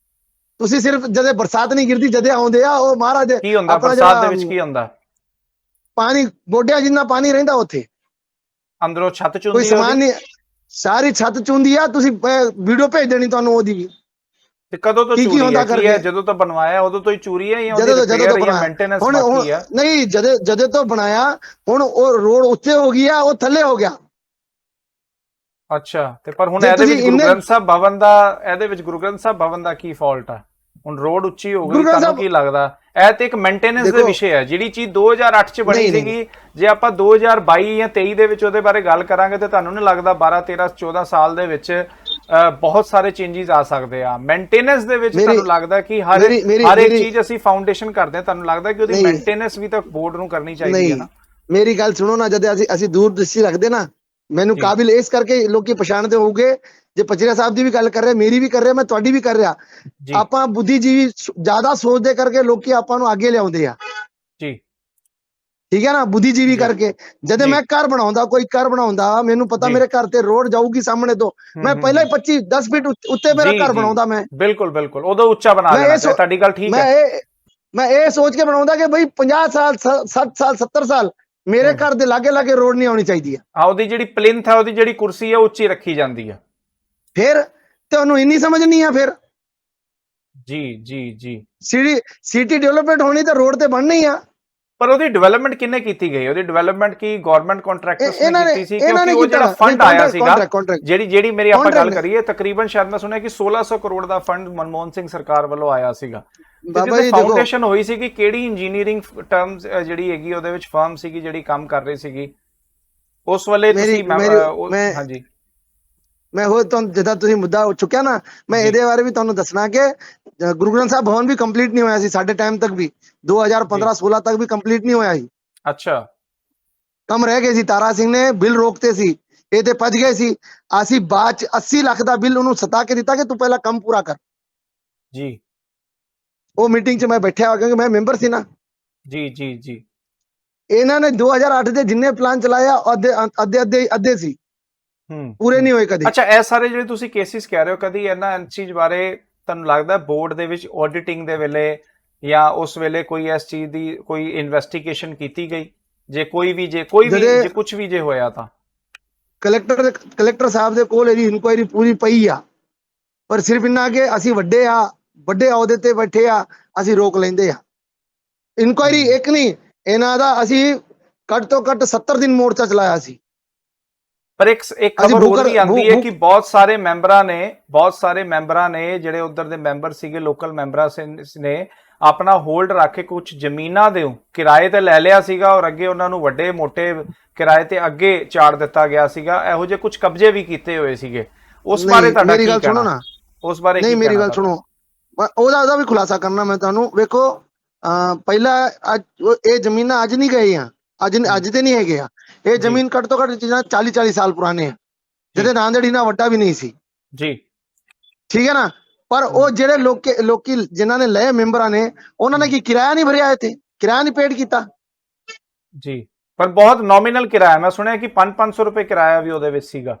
ਤੁਸੀਂ ਸਿਰਫ ਜਦੇ ਬਰਸਾਤ ਨਹੀਂ ਗਿਰਦੀ, ਜਦੇ ਆਉਂਦੇ ਆ ਉਹ ਮਹਾਰਾਜ। ਕੀ ਹੁੰਦਾ ਬਰਸਾਤ ਦੇ ਵਿੱਚ? ਕੀ ਹੁੰਦਾ? ਪਾਣੀ ਗੋਡਿਆਂ ਜਿੰਨਾ ਪਾਣੀ ਰਹਿੰਦਾ ਉੱਥੇ, ਅੰਦਰੋਂ ਛੱਤ ਚੁੰਦੀ, ਕੋਈ ਸਮਾਨ ਨਹੀਂ, ਸਾਰੀ ਛੱਤ ਚੁੰਦੀ ਆ। ਤੁਸੀਂ ਵੀਡੀਓ ਭੇਜ ਦੇਣੀ ਤੁਹਾਨੂੰ ਉਹਦੀ ਵੀ। ਤੇ ਕਦੋਂ ਤੋਂ ਚੋਰੀ ਹੁੰਦਾ ਕਰਕੇ? ਜਦੋਂ ਤੋਂ ਬਣਵਾਇਆ ਉਦੋਂ ਤੋਂ ਹੀ ਚੋਰੀ ਹੈ ਜਾਂ ਜਦੋਂ ਤੋਂ ਮੇਨਟੇਨੈਂਸ ਬਾਕੀ ਹੈ? ਨਹੀਂ, ਜਦੇ ਤੋਂ ਬਣਾਇਆ। ਹੁਣ ਉਹ ਰੋਡ ਉੱਤੇ ਹੋ ਗਿਆ, ਉਹ ਥੱਲੇ ਹੋ ਗਿਆ। ਅੱਛਾ, ਤੇ ਪਰ ਹੁਣ ਇਹਦੇ ਵਿੱਚ ਗੁਰੂ ਗ੍ਰੰਥ ਸਾਹਿਬ ਭਵਨ ਦਾ, ਇਹਦੇ ਵਿੱਚ ਗੁਰੂ ਗ੍ਰੰਥ ਸਾਹਿਬ ਭਵਨ ਦਾ ਕੀ ਫਾਲਟ ਆ? ਹੁਣ ਰੋਡ ਉੱਚੀ ਹੋ ਗਈ, ਤੁਹਾਨੂੰ ਕੀ ਲੱਗਦਾ? ਇਹ ਤੇ ਇੱਕ ਮੇਨਟੇਨੈਂਸ ਦੇ ਵਿਸ਼ੇ ਹੈ। ਜਿਹੜੀ ਚੀਜ਼ 2008 ਚ ਬਣੀ ਸੀਗੀ, ਜੇ ਆਪਾਂ 2022 ਜਾਂ 23 ਦੇ ਵਿੱਚ ਉਹਦੇ ਬਾਰੇ ਗੱਲ ਕਰਾਂਗੇ ਤੇ ਤੁਹਾਨੂੰ ਨਹੀਂ ਲੱਗਦਾ 12 13 14 ਸਾਲ ਦੇ ਵਿੱਚ ਬਹੁਤ ਸਾਰੇ ਚੇਂਜਸ ਆ ਸਕਦੇ ਆ? ਮੇਨਟੇਨੈਂਸ ਦੇ ਵਿੱਚ ਤੁਹਾਨੂੰ ਲੱਗਦਾ ਕਿ ਹਰ ਇੱਕ ਚੀਜ਼ ਅਸੀਂ ਫਾਊਂਡੇਸ਼ਨ ਕਰਦੇ ਹਾਂ, ਤੁਹਾਨੂੰ ਲੱਗਦਾ ਕਿ ਉਹਦੀ ਮੇਨਟੇਨੈਂਸ ਵੀ ਤਾਂ ਬੋਰਡ ਨੂੰ ਕਰਨੀ ਚਾਹੀਦੀ ਹੈ ਨਾ? ਮੇਰੀ ਗੱਲ ਸੁਣੋ ਨਾ, ਜਦ ਅਸੀਂ ਦੂਰਦ੍ਰਿਸ਼ਟੀ ਰੱਖਦੇ ਨਾ, ਮੈਨੂੰ ਕਾਬਿਲ ਇਸ ਕਰਕੇ ਲੋਕੀ ਪਛਾਣਦੇ ਹੋਊਗੇ। ਜੇ ਪਥਰੀਆ ਸਾਹਿਬ ਦੀ ਵੀ ਗੱਲ ਕਰ ਰਿਹਾ, ਮੇਰੀ ਵੀ ਕਰ ਰਿਹਾ, ਮੈਂ ਤੁਹਾਡੀ ਵੀ ਕਰ ਰਿਹਾ। ਆਪਾਂ ਬੁੱਧੀਜੀਵੀ ਜ਼ਿਆਦਾ ਸੋਚਦੇ ਕਰਕੇ ਲੋਕੀ ਆਪਾਂ ਨੂੰ ਅੱਗੇ ਲਿਆਉਂਦੇ ਆ। ਠੀਕ ਹੈ ਨਾ, ਬੁੱਧੀਜੀਵੀ ਜੀ ਕਰਕੇ। ਜਦ ਜੀ ਮੈਂ ਘਰ ਬਣਾਉਂਦਾ, ਕੋਈ ਘਰ ਬਣਾਉਂਦਾ, ਮੈਨੂੰ ਪਤਾ ਜੀ ਮੇਰੇ ਘਰ ਤੇ ਰੋਡ ਜਾਊਗੀ ਸਾਹਮਣੇ ਤੋਂ, ਮੈਂ ਪਹਿਲਾਂ ਹੀ 25-10 ਫੀਟ ਉੱਤੇ ਮੇਰਾ ਜੀ ਘਰ ਜੀ ਬਣਾਉਂਦਾ। ਬਿਲਕੁਲ ਬਿਲकुल ਉਦੋਂ ਉੱਚਾ ਬਣਾ ਮੈਂ ਲੈਣਾ ਇਹ ਚਾਹੀਦਾ, ਤੁਹਾਡੀ ਗੱਲ ਠੀਕ ਮੈਂ ਹੈ। ਇਹ ਮੈਂ ਇਹ ਸੋਚ ਕੇ ਬਣਾਉਂਦਾ ਕਿ ਬਈ 50 ਸਾਲ 60 ਸਾਲ 70 ਸਾਲ ਮੇਰੇ ਘਰ ਦੇ ਲਾਗੇ ਲਾਗੇ ਰੋਡ ਨਹੀਂ ਆਉਣੀ ਚਾਹੀਦੀ ਹੈ। ਹਾਂ, ਉਹਦੀ ਜਿਹੜੀ ਪਲਿੰਥ ਹੈ, ਉਹਦੀ ਜਿਹੜੀ ਕੁਰਸੀ ਹੈ, ਉੱਚੀ ਰੱਖੀ ਜਾਂਦੀ ਹੈ। ਫਿਰ ਤੁਹਾਨੂੰ ਇੰਨੀ ਸਮਝ ਨਹੀਂ ਆ। ਫਿਰ ਜੀ ਜੀ ਜੀ ਸਿਟੀ ਡਿਵੈਲਪਮੈਂਟ ਹੋਣੀ ਤਾਂ ਰੋਡ ਤੇ ਬਣਨੀ ਆ। ਪਰ ਉਹਦੀ ਡਿਵੈਲਪਮੈਂਟ ਕਿੰਨੇ ਕੀਤੀ ਗਈ? ਉਹਦੀ ਡਿਵੈਲਪਮੈਂਟ ਕੀ ਗਵਰਨਮੈਂਟ ਕੰਟਰੈਕਟਰਸ ਨੇ ਇਹਨਾਂ ਨੇ ਕੀਤੀ ਸੀ? ਇਹਨਾਂ ਕਿਉਂਕਿ ਨੇ ਉਹ ਕੀਤਾ ਜਿਹੜਾ ਫੰਡ ਆਇਆ ਸੀਗਾ, ਕੰਟਰੈਕਟ ਜਿਹੜੀ ਮੇਰੀ ਆਪਾਂ ਗੱਲ ਕੰਟਰੈਕਟ ਕਰੀਏ, ਤਕਰੀਬਨ ਸ਼ਾਇਦ ਮੈਂ ਸੁਣਿਆ ਕਿ 1600 ਕਰੋੜ ਦਾ ਫੰਡ ਮਨਮੋਹਨ ਸਿੰਘ ਸਰਕਾਰ ਵੱਲੋਂ ਆਇਆ ਸੀਗਾ। ਬਾਬਾ ਜੀ ਦੇਖੋ, ਫਾਊਂਡੇਸ਼ਨ ਹੋਈ ਸੀ ਕਿ ਕਿਹੜੀ ਇੰਜੀਨੀਅਰਿੰਗ ਟਰਮਸ ਜਿਹੜੀ ਹੈਗੀ ਉਹਦੇ ਵਿੱਚ ਫਰਮ ਸੀਗੀ ਜਿਹੜੀ ਕੰਮ ਕਰ ਰਹੀ ਸੀਗੀ ਉਸ ਵੇਲੇ ਤੁਸੀਂ? ਹਾਂਜੀ, ਮੈਂ ਹੋਰ ਤੁਹਾਨੂੰ ਜਿੱਦਾਂ ਤੁਸੀਂ ਮੁੱਦਾ ਚੁੱਕਿਆ ਨਾ, ਮੈਂ ਜੀ। ਇਹਦੇ ਬਾਰੇ ਵੀ ਤੁਹਾਨੂੰ ਦੱਸਣਾ ਕਿ ਗੁਰੂ ਗ੍ਰੰਥ ਸਾਹਿਬ ਭਵਨ ਵੀ ਕੰਪਲੀਟ ਨਹੀਂ ਹੋਇਆ ਸੀ ਸਾਡੇ ਟਾਈਮ ਤੱਕ ਵੀ, 2015-16 ਤੱਕ ਵੀ ਕੰਪਲੀਟ ਨਹੀਂ ਹੋਇਆ ਸੀ। ਅੱਛਾ, ਕੰਮ ਰਹਿ ਗਏ ਸੀ। ਤਾਰਾ ਸਿੰਘ ਨੇ ਬਿੱਲ ਰੋਕਤੇ ਸੀ, ਇਹ ਤੇ ਭੱਜ ਗਏ ਸੀ। ਅਸੀਂ ਬਾਅਦ ਚ 80 ਲੱਖ ਦਾ ਬਿੱਲ ਉਹਨੂੰ ਸਤਾ ਕੇ ਦਿੱਤਾ ਕਿ ਤੂੰ ਪਹਿਲਾਂ ਕੰਮ ਪੂਰਾ ਕਰ। ਜੀ ਉਹ ਮੀਟਿੰਗ 'ਚ ਮੈਂ ਬੈਠਿਆ ਹੋਇਆ ਕਿਉਂਕਿ ਮੈਂ ਮੈਂਬਰ ਸੀ ਨਾ। ਜੀ ਜੀ ਜੀ ਇਹਨਾਂ ਨੇ 2008 ਦੇ ਜਿੰਨੇ ਪਲਾਨ ਚਲਾਇਆ ਅੱਧੇ ਸੀ, ਪੂਰੇ ਨਹੀਂ ਹੋਏ ਕਦੇ। ਅੱਛਾ, ਇਹ ਸਾਰੇ ਜਿਹੜੇ ਤੁਸੀਂ ਕੇਸਿਸ ਕਹਿ ਰਹੇ ਹੋ, ਕਦੀ ਇਹਨਾਂ ਚੀਜ਼ ਬਾਰੇ ਤੁਹਾਨੂੰ ਲੱਗਦਾ ਬੋਰਡ ਦੇ ਵਿੱਚ ਆਡਿਟਿੰਗ ਦੇ ਵੇਲੇ ਜਾਂ ਉਸ ਵੇਲੇ ਕੋਈ ਇਸ ਚੀਜ਼ ਦੀ ਕੋਈ ਇਨਵੈਸਟੀਗੇਸ਼ਨ ਕੀਤੀ ਗਈ? ਜੇ ਕੋਈ ਵੀ ਜੇ ਕੁਝ ਵੀ ਜੇ ਹੋਇਆ ਤਾਂ ਕਲੈਕਟਰ ਸਾਹਿਬ ਦੇ ਕੋਲ ਇਹਦੀ ਇਨਕੁਆਇਰੀ ਪੂਰੀ ਪਈ ਆ, ਪਰ ਸਿਰਫ ਇੰਨਾ ਕਿ ਅਸੀਂ ਵੱਡੇ ਅਹੁਦੇ ਤੇ ਬੈਠੇ ਆ, ਅਸੀਂ ਰੋਕ ਲੈਂਦੇ ਆ। ਇਨਕੁਆਇਰੀ ਇੱਕ ਨਹੀਂ, ਇਹਨਾਂ ਦਾ ਅਸੀਂ ਘੱਟ ਤੋਂ ਘੱਟ 70 ਦਿਨ ਮੋਰਚਾ ਚਲਾਇਆ ਸੀ। ਪਰ ਇੱਕ ਖਬਰ ਹੋਰ ਵੀ ਆਂਦੀ ਹੈ ਕਿ ਬਹੁਤ ਸਾਰੇ ਮੈਂਬਰਾਂ ਨੇ ਜਿਹੜੇ ਉਧਰ ਦੇ ਮੈਂਬਰ ਸੀਗੇ, ਲੋਕਲ ਮੈਂਬਰਾਂ ਨੇ ਆਪਣਾ ਹੋਲਡ ਰੱਖ ਕੇ ਕੁਝ ਜ਼ਮੀਨਾਂ ਦੇ ਕਿਰਾਏ ਤੇ ਲੈ ਲਿਆ ਸੀਗਾ ਔਰ ਅੱਗੇ ਉਹਨਾਂ ਨੂੰ ਵੱਡੇ ਮੋਟੇ ਕਿਰਾਏ ਤੇ ਅੱਗੇ ਚਾੜ ਦਿੱਤਾ ਗਿਆ ਸੀਗਾ। ਇਹੋ ਜਿਹੇ ਕੁਝ ਕਬਜ਼ੇ ਵੀ ਕੀਤੇ ਹੋਏ ਸੀਗੇ। ਉਸ ਬਾਰੇ ਤੁਹਾਡਾ ਕੀ ਕਹਿਣਾ? ਨਾ ਉਸ ਬਾਰੇ ਨਹੀਂ, ਮੇਰੀ ਗੱਲ ਸੁਣੋ, ਉਹਦਾ ਵੀ ਖੁਲਾਸਾ ਕਰਨਾ ਮੈਂ ਤੁਹਾਨੂੰ। ਵੇਖੋ, ਪਹਿਲਾਂ ਇਹ ਜ਼ਮੀਨਾਂ ਅੱਜ ਨਹੀਂ ਗਏ ਆ, ਅੱਜ ਤੇ ਨਹੀਂ ਹੈਗੇ ਆ। ਇਹ ਜ਼ਮੀਨ ਘੱਟ ਤੋਂ ਘੱਟ ਚੀਜ਼ਾਂ 40-40 ਸਾਲ ਪੁਰਾਣੇ ਆ, ਜਿਹਦੇ ਨਾਂਦੇੜ ਨਾ ਵੱਡਾ ਵੀ ਨਹੀਂ ਸੀ ਜੀ, ਠੀਕ ਹੈ ਨਾ। ਪਰ ਉਹ ਜਿਹੜੇ ਲੋਕੀ ਜਿਨ੍ਹਾਂ ਨੇ ਲਏ ਮੈਂਬਰਾਂ ਨੇ, ਉਹਨਾਂ ਨੇ ਕੀ ਕਿਰਾਇਆ ਨਹੀਂ ਭਰਿਆ, ਇੱਥੇ ਕਿਰਾਇਆ ਨਹੀਂ ਪੇਡ ਕੀਤਾ ਜੀ। ਪਰ ਬਹੁਤ ਨੋਮੀਨਲ ਕਿਰਾਇਆ, ਮੈਂ ਸੁਣਿਆ ਕਿ 500 ਰੁਪਏ ਕਿਰਾਇਆ ਵੀ ਉਹਦੇ ਵਿੱਚ ਸੀਗਾ।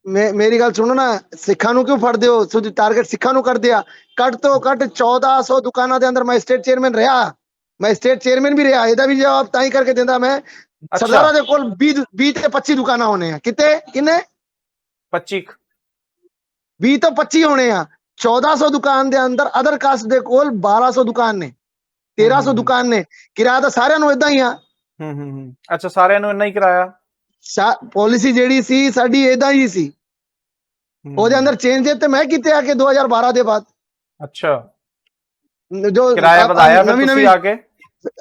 ਮੇਰੀ ਗੱਲ ਸੁਣੋ ਨਾ, ਸਿੱਖਾਂ ਨੂੰ ਕਿਉਂ ਫੜਦੇ ਹੋ? ਤੁਸੀਂ ਟਾਰਗੇਟ ਸਿੱਖਾਂ ਨੂੰ ਕਰਦੇ ਆ। ਘੱਟ ਤੋਂ ਘੱਟ 1400 ਦੁਕਾਨਾਂ ਦੇ ਅੰਦਰ ਮੈਂ ਸਟੇਟ ਚੇਅਰਮੈਨ ਰਿਹਾ, ਮੈਂ ਸਟੇਟ ਚੇਅਰਮੈਨ ਵੀ ਰਿਹਾ। ਇਹਦਾ ਵੀ ਜਵਾਬ ਤਾਂ ਹੀ ਕਰਕੇ ਦਿੰਦਾ ਮੈਂ। ਸਰਦਾਰਾਂ ਦੇ ਕੋਲ 20 ਤੇ 25 ਦੁਕਾਨਾਂ ਹੋਣੇ ਆ, ਕਿੰਨੇ 20 ਤੋਂ 25 ਹੋਣੇ ਆ। 1400 ਦੁਕਾਨ ਦੇ ਅੰਦਰ ਅਦਰ ਕਾਸਟ ਦੇ ਕੋਲ 1200 ਦੁਕਾਨ ਨੇ, 1300 ਦੁਕਾਨ ਨੇ। ਕਿਰਾਇਆ ਤਾਂ ਸਾਰਿਆਂ ਨੂੰ ਇਦਾਂ ਹੀ ਆ। ਅੱਛਾ, ਸਾਰਿਆਂ ਨੂੰ ਇੰਨਾ ਹੀ ਕਿਰਾਇਆ? ਪਾਲਿਸੀ ਜਿਹੜੀ ਸੀ ਸਾਡੀ ਇਦਾਂ ਹੀ ਸੀ, ਉਹਦੇ ਅੰਦਰ ਚੇਂਜ ਤੇ ਮੈਂ ਕੀਤੇ ਆ ਕਿ 2012 ਦੇ ਬਾਅਦ। ਅੱਛਾ, ਜੋ ਕਿਰਾਇਆ ਵਧਾਇਆ ਫਿਰ ਤੁਸੀਂ ਆ ਕੇ?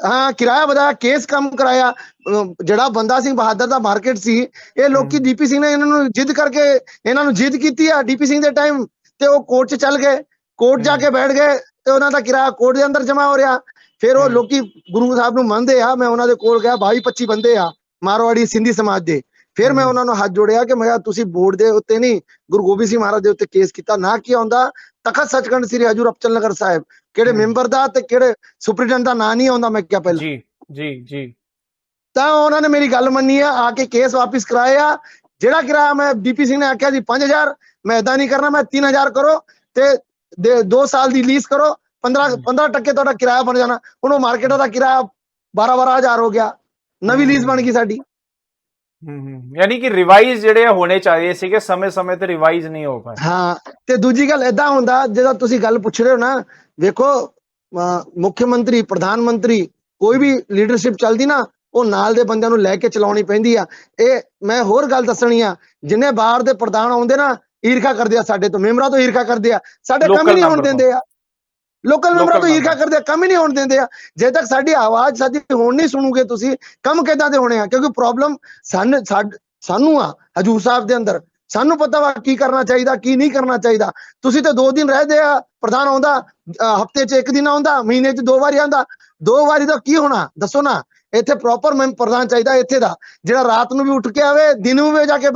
ਹਾਂ, ਕਿਰਾਇਆ ਵਧਾਇਆ, ਕੇਸ ਕੰਮ ਕਰਾਇਆ। ਜਿਹੜਾ ਬੰਦਾ ਸਿੰਘ ਬਹਾਦਰ ਦਾ ਮਾਰਕੀਟ ਸੀ, ਇਹ ਲੋਕੀ ਡੀਪੀ ਸਿੰਘ ਨੇ ਇਹਨਾਂ ਨੂੰ ਜਿੱਦ ਕੀਤੀ ਆ ਡੀਪੀ ਸਿੰਘ ਦੇ ਟਾਈਮ, ਤੇ ਉਹ ਕੋਰਟ 'ਚ ਚੱਲ ਗਏ। ਕੋਰਟ ਜਾ ਕੇ ਬੈਠ ਗਏ ਤੇ ਉਹਨਾਂ ਦਾ ਕਿਰਾਇਆ ਕੋਰਟ ਦੇ ਅੰਦਰ ਜਮਾ ਹੋ ਰਿਹਾ। ਫਿਰ ਉਹ ਲੋਕੀ ਗੁਰੂ ਸਾਹਿਬ ਨੂੰ ਮੰਨਦੇ ਆ। ਮੈਂ ਉਹਨਾਂ ਦੇ ਕੋਲ ਗਿਆ, 22-25 ਬੰਦੇ ਆ ਮਾਰਵਾੜੀ ਸਿੰਧੀ ਸਮਾਜ ਦੇ। ਫਿਰ ਮੈਂ ਉਹਨਾਂ ਨੂੰ ਹੱਥ ਜੋੜਿਆ ਕਿ ਮੈਂ ਕਿਹਾ ਤੁਸੀਂ ਬੋਰਡ ਦੇ ਉੱਤੇ ਨਹੀਂ, ਗੁਰੂ ਗੋਬਿੰਦ ਸਿੰਘ ਮਹਾਰਾਜ ਦੇ ਉੱਤੇ ਕੇਸ ਕੀਤਾ ਨਾ। ਕੀ ਆਉਂਦਾ ਤਖਤ ਸੱਚਖੰਡ ਸ੍ਰੀ ਹਜੂਰ ਅਬਚਲ ਨਗਰ ਸਾਹਿਬ, ਕਿਹੜੇ ਮੈਂਬਰ ਦਾ ਤੇ ਕਿਹੜੇ ਸੁਪਰੀਡੈਂਟ ਦਾ ਨਾਂ ਨਹੀਂ ਆਉਂਦਾ। ਮੈਂ ਕਿਹਾ ਪਹਿਲਾਂ ਜੀ ਤਾਂ ਉਹਨਾਂ ਨੇ ਮੇਰੀ ਗੱਲ ਮੰਨੀ ਆ ਕੇ ਕੇਸ ਵਾਪਿਸ ਕਰਾਇਆ। ਜਿਹੜਾ ਕਿਰਾਇਆ ਮੈਂ ਡੀਪੀ ਸਿੰਘ ਨੇ ਆਖਿਆ ਸੀ 5000, ਮੈਂ ਇਦਾਂ ਨਹੀਂ ਕਰਨਾ, ਮੈਂ 3000 ਕਰੋ ਤੇ 2 ਸਾਲ ਦੀ ਲੀਜ਼ ਕਰੋ, 15% ਤੁਹਾਡਾ ਕਿਰਾਇਆ ਬਣ ਜਾਣਾ। ਹੁਣ ਉਹ ਮਾਰਕੀਟ ਦਾ ਕਿਰਾਇਆ 12,000 ਹੋ ਗਿਆ, ਨਵੀਂ ਲੀਜ਼ ਬਣ ਗਈ ਸਾਡੀ। ਯਾਨੀ ਕਿ ਰਿਵਾਈਜ਼ ਜਿਹੜੇ ਹੋਣੇ ਚਾਹੀਦੇ ਸੀਗੇ, ਸਮੇਂ ਤੇ ਰਿਵਾਈਜ਼ ਨਹੀਂ ਹੋ ਪਾਏ। ਹਾਂ, ਤੇ ਦੂਜੀ ਗੱਲ ਏਦਾਂ ਹੁੰਦਾ, ਜਦੋਂ ਤੁਸੀਂ ਗੱਲ ਪੁੱਛ ਰਹੇ ਹੋ ਨਾ, ਵੇਖੋ ਮੁੱਖ ਮੰਤਰੀ, ਪ੍ਰਧਾਨ ਮੰਤਰੀ, ਕੋਈ ਵੀ ਲੀਡਰਸ਼ਿਪ ਚੱਲਦੀ ਨਾ, ਉਹ ਨਾਲ ਦੇ ਬੰਦਿਆਂ ਨੂੰ ਲੈ ਕੇ ਚਲਾਉਣੀ ਪੈਂਦੀ ਆ। ਇਹ ਮੈਂ ਹੋਰ ਗੱਲ ਦੱਸਣੀ ਆ, ਜਿੰਨੇ ਬਾਹਰ ਦੇ ਪ੍ਰਧਾਨ ਆਉਂਦੇ ਨਾ, ਈਰਖਾ ਕਰਦੇ ਆ ਸਾਡੇ ਤੋਂ, ਮੈਂਬਰਾਂ ਤੋਂ ਈਰਖਾ ਕਰਦੇ ਆ, ਸਾਡੇ ਕੰਮ ਹੀ ਨਹੀਂ ਹੋਣ ਦਿੰਦੇ ਆ। ਲੋਕਲ ਮੈਂਬਰਾਂ ਤੋਂ ਈਰਖਾ ਕਰਦੇ ਆ, ਕੰਮ ਹੀ ਨਹੀਂ ਹੋਣ ਦਿੰਦੇ ਆ। ਜੇ ਤੱਕ ਸਾਡੀ ਆਵਾਜ਼ ਸਾਡੀ ਹੁਣ ਨਹੀਂ ਸੁਣੋਗੇ ਤੁਸੀਂ, ਕੰਮ ਕਿੱਦਾਂ ਦੇ ਹੋਣੇ ਆ? ਕਿਉਂਕਿ ਪ੍ਰੋਬਲਮ ਸਾਨੂੰ ਆ ਹਜੂਰ ਸਾਹਿਬ ਦੇ ਅੰਦਰ। ਸਾਨੂੰ ਪਤਾ ਵਾ ਕੀ ਕਰਨਾ ਚਾਹੀਦਾ, ਕੀ ਨਹੀਂ ਕਰਨਾ ਚਾਹੀਦਾ। ਤੁਸੀਂ ਤਾਂ 2 ਦਿਨ ਰਹਦੇ ਆ, ਪ੍ਰਧਾਨ ਆਉਂਦਾ ਹਫਤੇ 'ਚ 1 ਦਿਨ ਆਉਂਦਾ, ਮਹੀਨੇ 'ਚ 2 ਵਾਰੀ ਆਉਂਦਾ। 2 ਵਾਰੀ ਦਾ ਕੀ ਹੋਣਾ ਦੱਸੋ ਨਾ? ਇੱਥੇ ਪ੍ਰੋਪਰ ਪ੍ਰਧਾਨ ਚਾਹੀਦਾ ਇੱਥੇ ਦਾ, ਜਿਹੜਾ ਰਾਤ ਨੂੰ ਵੀ ਉੱਠ ਕੇ ਆਵੇ, ਦਿਨ ਨੂੰ ਵੀ ਜਾ ਕੇ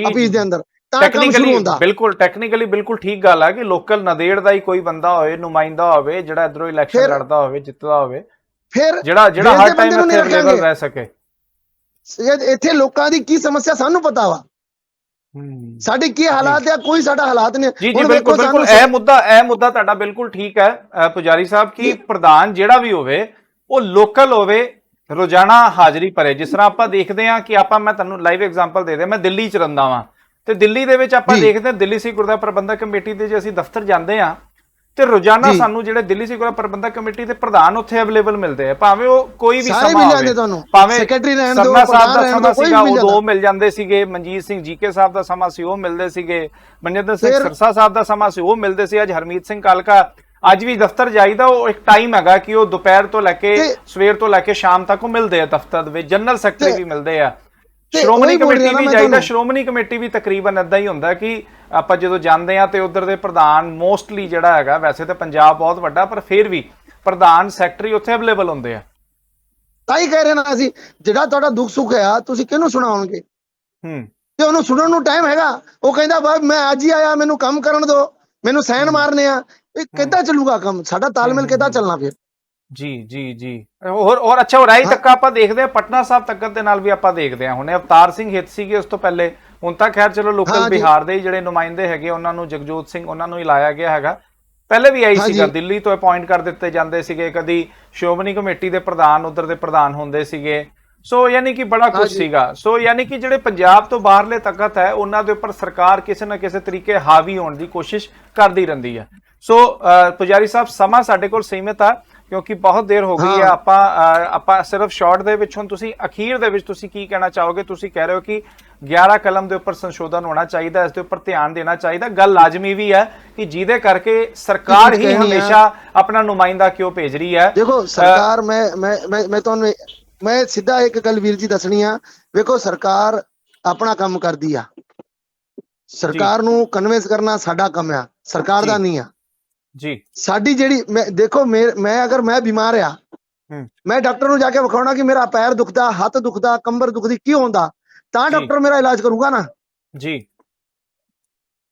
ਆਫਿਸ ਦੇ ਅੰਦਰ, ਤਾਂ ਕੰਮ ਸ਼ੁਰੂ ਹੁੰਦਾ। ਬਿਲਕੁਲ ਟੈਕਨੀਕਲੀ ਬਿਲਕੁਲ ਠੀਕ ਗੱਲ ਹੈ ਕਿ ਲੋਕਲ ਨੰਦੇੜ ਦਾ ਹੀ ਕੋਈ ਬੰਦਾ ਹੋਵੇ, ਨੁਮਾਇੰਦਾ ਹੋਵੇ, ਜਿਹੜਾ ਇਧਰੋਂ ਇਲੈਕਸ਼ਨ ਲੜਦਾ ਹੋਵੇ, ਜਿੱਤਦਾ ਹੋਵੇ, ਫਿਰ ਜਿਹੜਾ ਦੇਸ਼ ਹਰ ਦੇ ਟਾਈਮ ਬੰਦੇ ਨੂੰ ਨਹੀਂ ਇੱਥੇ ਅਵੇਲੇਬਲ ਰੱਖਾਂਗੇ। ਰਹਿ ਸਕੇ। ਇੱਥੇ ਲੋਕਾਂ ਦੀ ਕੀ ਸਮੱਸਿਆ ਸਾਨੂੰ ਪਤਾ ਵਾ, ਸਾਡੀ ਕੀ ਹਾਲਾਤ ਆ, ਕੋਈ ਸਾਡਾ ਹਾਲਾਤ ਨਹੀਂ। ਜੀ ਜੀ ਬਿਲਕੁਲ ਬਿਲਕੁਲ, ਇਹ ਮੁੱਦਾ ਤੁਹਾਡਾ ਬਿਲਕੁਲ ਠੀਕ ਹੈ ਪੁਜਾਰੀ ਸਾਹਿਬ, ਕਿ ਪ੍ਰਧਾਨ ਜਿਹੜਾ ਵੀ ਹੋਵੇ ਉਹ ਲੋਕਲ ਹੋਵੇ, ਰੋਜ਼ਾਨਾ ਹਾਜ਼ਰੀ ਭਰੇ। ਜਿਸ ਤਰ੍ਹਾਂ ਆਪਾਂ ਦੇਖਦੇ ਹਾਂ ਕਿ ਮੈਂ ਤੁਹਾਨੂੰ ਲਾਈਵ ਐਗਜ਼ਾਮਪਲ ਦੇ ਦਿਆਂ, ਮੈਂ ਦਿੱਲੀ ਚ ਰਹਿੰਦਾ ਵਾਂ ਤੇ ਦਿੱਲੀ ਦੇ ਵਿੱਚ ਆਪਾਂ ਦੇਖਦੇ ਹਾਂ ਦਿੱਲੀ ਸਿੱਖ ਗੁਰਦੁਆਰਾ ਪ੍ਰਬੰਧਕ ਕਮੇਟੀ ਦੇ ਜੇ ਅਸੀਂ ਦਫ਼ਤਰ ਜਾਂਦੇ ਹਾਂ ਤੇ ਰੋਜ਼ਾਨਾ ਸਾਨੂੰ ਜਿਹੜੇ ਦਿੱਲੀ ਸਿੱਖ ਗੁਰਦੁਆਰਾ ਪ੍ਰਬੰਧਕ ਕਮੇਟੀ ਦੇ ਪ੍ਰਧਾਨ ਉੱਥੇ ਅਵੇਲੇਬਲ ਮਿਲਦੇ ਆ, ਭਾਵੇਂ ਉਹ ਕੋਈ ਵੀ ਸਮਾਂ ਹੋਵੇ, ਭਾਵੇਂ ਸੈਕਟਰੀ ਰਹਿਣ ਦਿਓ, ਸਰਨਾ ਸਾਹਿਬ ਦਾ ਪ੍ਰਧਾਨ ਸਮਾਂ ਕੋਈ ਸੀਗਾ ਵੀ ਮਿਲ ਉਦੋਂ ਮਿਲ ਜਾਂਦੇ ਸੀਗੇ, ਮਨਜੀਤ ਸਿੰਘ ਜੀਕੇ ਸਾਹਿਬ ਦਾ ਸਮਾਂ ਸੀ ਉਹ ਮਿਲਦੇ ਸੀਗੇ, ਮਨਜਿੰਦਰ ਸਿੰਘ ਸਰਸਾ ਸਾਹਿਬ ਦਾ ਸਮਾਂ ਸੀ ਉਹ ਮਿਲਦੇ ਸੀ। ਅੱਜ ਹਰਮੀਤ ਸਿੰਘ ਕਾਲਕਾ, ਅੱਜ ਵੀ ਦਫ਼ਤਰ ਜਾਈਦਾ, ਉਹ ਇੱਕ ਟਾਈਮ ਹੈਗਾ ਕਿ ਉਹ ਦੁਪਹਿਰ ਤੋਂ ਲੈ ਕੇ ਸਵੇਰ ਤੋਂ ਲੈ ਕੇ ਸ਼ਾਮ ਤੱਕ ਉਹ ਮਿਲਦੇ ਆ ਦਫ਼ਤਰ ਦੇ ਵਿੱਚ, ਜਨਰਲ ਸੈਕਟਰੀ ਵੀ ਮਿਲਦੇ ਆ, ਸ਼੍ਰੋਮਣੀ ਕਮੇਟੀ ਵੀ ਜਾਈਦਾ। ਸ਼੍ਰੋਮਣੀ ਕਮੇਟੀ ਵੀ ਤਕਰੀਬਨ ਏਦਾਂ ਹੀ ਹੁੰਦਾ ਕਿ ਆਪਾਂ ਜਦੋਂ ਜਾਂਦੇ ਆ ਤੇ ਉਧਰ ਦੇ ਪ੍ਰਧਾਨ ਮੋਸਟਲੀ ਜਿਹੜਾ ਹੈਗਾ, ਵੈਸੇ ਤਾਂ ਪੰਜਾਬ ਬਹੁਤ ਵੱਡਾ ਪਰ ਫਿਰ ਵੀ ਪ੍ਰਧਾਨ ਸੈਕਟਰੀ ਉੱਥੇ ਅਵੇਲੇਬਲ ਹੁੰਦੇ ਆ। ਤਾਂ ਹੀ ਕਹਿ ਰਹੇ ਨਾ ਅਸੀਂ, ਜਿਹੜਾ ਤੁਹਾਡਾ ਦੁੱਖ ਸੁੱਖ ਆ ਤੁਸੀਂ ਕਿਹਨੂੰ ਸੁਣਾਓਗੇ? ਤੇ ਉਹਨੂੰ ਸੁਣਨ ਨੂੰ ਟਾਈਮ ਹੈਗਾ? ਉਹ ਕਹਿੰਦਾ ਬਾਈ ਮੈਂ ਅੱਜ ਹੀ ਆਇਆ, ਮੈਨੂੰ ਕੰਮ ਕਰਨ ਦਿਓ, ਮੈਨੂੰ ਸੈਨ ਮਾਰਨੇ ਆ। ਇਹ ਕਿੱਦਾਂ ਚੱਲੂਗਾ ਕੰਮ? ਸਾਡਾ ਤਾਲਮੇਲ ਕਿੱਦਾਂ ਚੱਲਣਾ ਫਿਰ? ਜੀ ਜੀ ਜੀ। ਹੋਰ ਅੱਛਾ, ਉਹ ਰਾਈ ਤੱਕ ਆਪਾਂ ਦੇਖਦੇ ਆ, ਪਟਨਾ ਸਾਹਿਬ ਤੱਕ ਦੇ ਨਾਲ ਵੀ ਆਪਾਂ ਦੇਖਦੇ ਆ। ਹੁਣੇ ਅਵਤਾਰ ਸਿੰਘ ਹਿੱਤ ਸੀਗੇ ਉਸ ਤੋਂ ਪਹਿਲੇ, ਹੁਣ ਤਾਂ ਖੈਰ ਚਲੋ ਲੋਕਲ ਬਿਹਾਰ ਦੇ ਜਿਹੜੇ ਨੁਮਾਇੰਦੇ ਹੈਗੇ ਉਹਨਾਂ ਨੂੰ, ਜਗਜੋਤ ਸਿੰਘ, ਉਹਨਾਂ ਨੂੰ ਹੀ ਲਾਇਆ ਗਿਆ ਹੈਗਾ। ਪਹਿਲੇ ਵੀ ਆਈ ਸੀਗਾ, ਦਿੱਲੀ ਤੋਂ ਅਪਾਇੰਟ ਕਰ ਦਿੱਤੇ ਜਾਂਦੇ ਸੀਗੇ, ਕਦੀ ਸ਼੍ਰੋਮਣੀ ਕਮੇਟੀ ਦੇ ਪ੍ਰਧਾਨ ਉਧਰ ਦੇ ਪ੍ਰਧਾਨ ਹੁੰਦੇ ਸੀਗੇ। ਸੋ ਯਾਨੀ ਕਿ ਬੜਾ ਕੁਝ ਸੀਗਾ। ਸੋ ਯਾਨੀ ਕਿ ਜਿਹੜੇ ਪੰਜਾਬ ਤੋਂ ਬਾਹਰਲੇ ਤਖਤ ਹੈ ਉਹਨਾਂ ਦੇ ਉੱਪਰ ਸਰਕਾਰ ਕਿਸੇ ਨਾ ਕਿਸੇ ਤਰੀਕੇ ਹਾਵੀ ਹੋਣ ਦੀ ਕੋਸ਼ਿਸ਼ ਕਰਦੀ ਰਹਿੰਦੀ ਹੈ। ਸੋ ਪੁਜਾਰੀ ਸਾਹਿਬ, ਸਮਾਂ ਸਾਡੇ ਕੋਲ ਸੀਮਿਤ ਆ ਕਿਉਂਕਿ ਬਹੁਤ ਦੇਰ ਹੋ ਗਈ ਹੈ। ਆਪਾਂ ਸਿਰਫ ਸ਼ਾਰਟ ਦੇ ਵਿੱਚ, ਹੁਣ ਤੁਸੀਂ ਅਖੀਰ ਦੇ ਵਿੱਚ ਤੁਸੀਂ ਕੀ ਕਹਿਣਾ ਚਾਹੋਗੇ? ਤੁਸੀਂ ਕਹਿ ਰਹੇ ਹੋ ਕਿ 11 ਕਲਮ ਦੇ ਉੱਪਰ ਸੰਸ਼ੋਧਨ ਹੋਣਾ ਚਾਹੀਦਾ, ਇਸ ਦੇ ਉੱਪਰ ਧਿਆਨ ਦੇਣਾ ਚਾਹੀਦਾ। ਗੱਲ ਲਾਜ਼ਮੀ ਵੀ ਹੈ ਕਿ ਜਿਹਦੇ ਕਰਕੇ ਸਰਕਾਰ ਹੀ ਹਮੇਸ਼ਾ ਆਪਣਾ ਨੁਮਾਇੰਦਾ ਕਿਉਂ ਭੇਜ ਰਹੀ ਹੈ। ਦੇਖੋ ਸਰਕਾਰ, ਮੈਂ ਤੁਹਾਨੂੰ ਮੈਂ ਸਿੱਧਾ ਇੱਕ ਗੱਲ ਵੀਰ ਜੀ ਦੱਸਣੀ ਆ। ਵੇਖੋ ਸਰਕਾਰ ਆਪਣਾ ਕੰਮ ਕਰਦੀ ਆ, ਸਰਕਾਰ ਨੂੰ ਕਨਵਿੰਸ ਕਰਨਾ ਸਾਡਾ ਕੰਮ ਆ, ਸਰਕਾਰ ਦਾ ਨਹੀਂ ਆ ਜੀ। ਸਾਡੀ ਜਿਹੜੀ ਦੇਖੋ ਮੈਂ ਅਗਰ ਮੈਂ ਬਿਮਾਰ ਆ, ਮੈਂ ਡਾਕਟਰ ਨੂੰ ਜਾ ਕੇ ਵਿਖਾਉਣਾ ਕਿ ਮੇਰਾ ਪੈਰ ਦੁਖਦਾ, ਹੱਥ ਦੁਖਦਾ, ਕੰਬਰ ਦੁਖਦੀ, ਕੀ ਹੁੰਦਾ, ਤਾਂ ਡਾਕਟਰ ਮੇਰਾ ਇਲਾਜ ਕਰੂਗਾ ਨਾ ਜੀ।